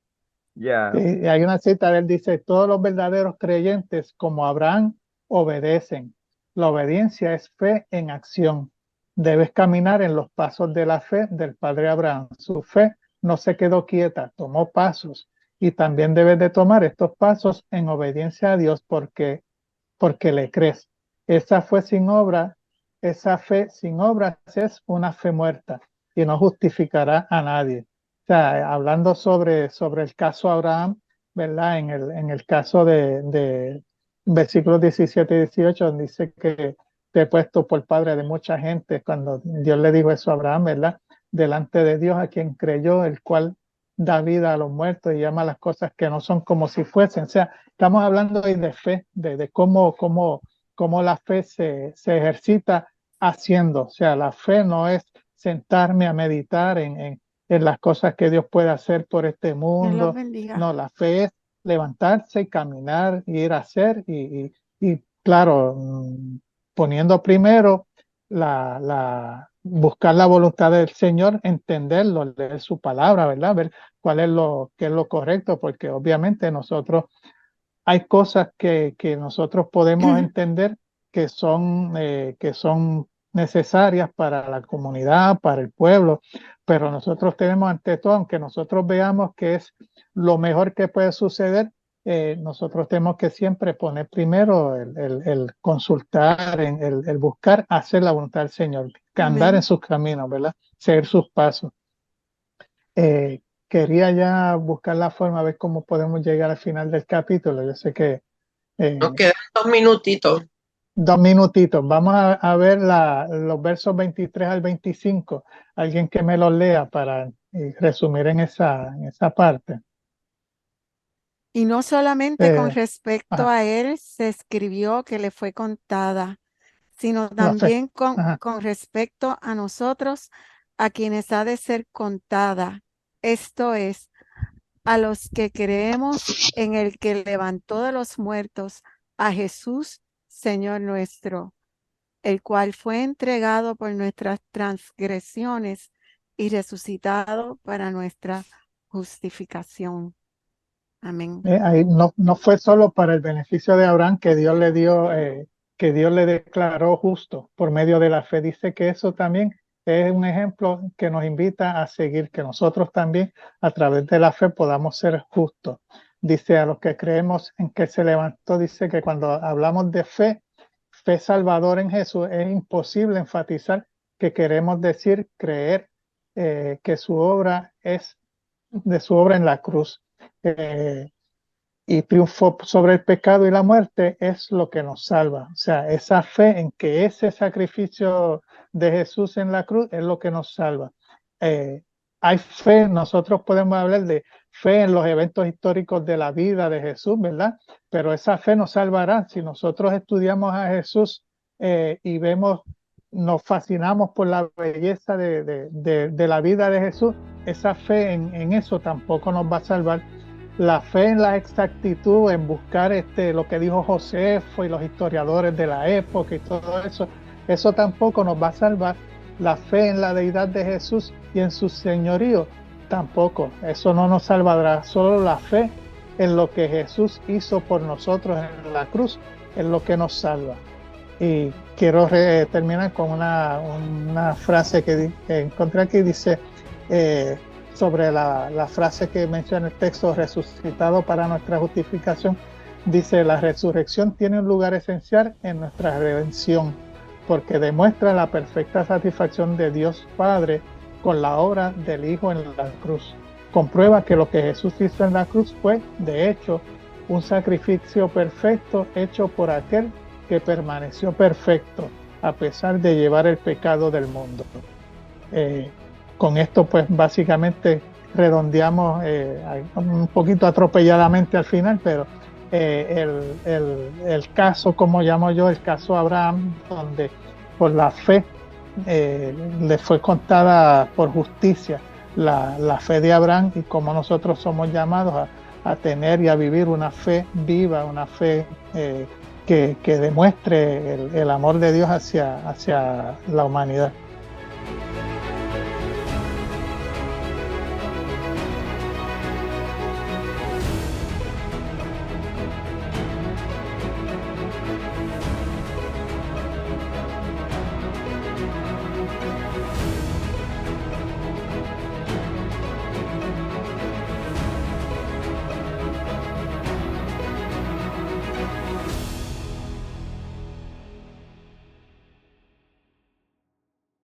Ya. hay una cita de él, dice, todos los verdaderos creyentes como Abraham obedecen. La obediencia es fe en acción. debes caminar en los pasos de la fe del padre Abraham. Su fe no se quedó quieta, tomó pasos, y también debes de tomar estos pasos en obediencia a Dios porque le crees. Esa fe sin obras es una fe muerta y no justificará a nadie. O sea, hablando sobre el caso Abraham, ¿verdad? En el caso de versículos 17 y 18, donde dice que te he puesto por padre de mucha gente, cuando Dios le dijo eso a Abraham, ¿verdad? Delante de Dios a quien creyó, el cual da vida a los muertos y llama las cosas que no son como si fuesen. O sea, estamos hablando de fe, de cómo la fe se ejercita haciendo. O sea, la fe no es sentarme a meditar en las cosas que Dios puede hacer por este Dios los mundo. bendiga. No, la fe es levantarse y caminar, ir a hacer y claro, poniendo primero buscar la voluntad del Señor, entenderlo, leer su palabra, ¿verdad? Ver qué es lo correcto, porque obviamente hay cosas que nosotros podemos entender que son necesarias para la comunidad, para el pueblo, pero nosotros tenemos ante todo, aunque nosotros veamos que es lo mejor que puede suceder, nosotros tenemos que siempre poner primero el consultar, el buscar hacer la voluntad del Señor, que andar Amén. en sus caminos, ¿verdad? Seguir sus pasos. Quería ya buscar la forma, a ver cómo podemos llegar al final del capítulo. Yo sé que Nos quedan 2 minutitos. 2 minutitos. Vamos a ver los versos 23 al 25. Alguien que me los lea para resumir en esa parte. Y no solamente con respecto Ajá, a él se escribió que le fue contada, sino la fe. también Ajá. con respecto a nosotros, a quienes ha de ser contada. Esto es, a los que creemos en el que levantó de los muertos a Jesús, Señor nuestro, el cual fue entregado por nuestras transgresiones y resucitado para nuestra justificación. Amén. Ahí no fue solo para el beneficio de Abraham que Dios le dio, que Dios le declaró justo por medio de la fe. Dice que eso también es un ejemplo que nos invita a seguir, que nosotros también a través de la fe podamos ser justos. Dice a los que creemos en que se levantó, dice que cuando hablamos de fe salvadora en Jesús, es imposible enfatizar que queremos decir creer que su obra es de su obra en la cruz. Y triunfó sobre el pecado y la muerte es lo que nos salva. O sea, esa fe en que ese sacrificio de Jesús en la cruz es lo que nos salva. Hay fe, nosotros podemos hablar de fe en los eventos históricos de la vida de Jesús, ¿verdad? Pero esa fe nos salvará. Si nosotros estudiamos a Jesús y nos fascinamos por la belleza de la vida de Jesús, esa fe en eso tampoco nos va a salvar. La fe en la exactitud, en buscar lo que dijo Josefo y los historiadores de la época y todo eso tampoco nos va a salvar. La fe en la deidad de Jesús y en su señorío, tampoco. Eso no nos salvará. Solo la fe en lo que Jesús hizo por nosotros en la cruz es lo que nos salva. Y quiero terminar con una frase que encontré aquí, dice sobre la frase que menciona el texto, resucitado para nuestra justificación, dice: la resurrección tiene un lugar esencial en nuestra redención, porque demuestra la perfecta satisfacción de Dios Padre con la obra del Hijo en la cruz. Comprueba que lo que Jesús hizo en la cruz fue, de hecho, un sacrificio perfecto hecho por aquel que permaneció perfecto, a pesar de llevar el pecado del mundo. Con esto, pues, básicamente redondeamos un poquito atropelladamente al final, pero el caso, como llamo yo, el caso Abraham, donde por la fe le fue contada por justicia la fe de Abraham, y como nosotros somos llamados a tener y a vivir una fe viva, una fe que demuestre el amor de Dios hacia la humanidad.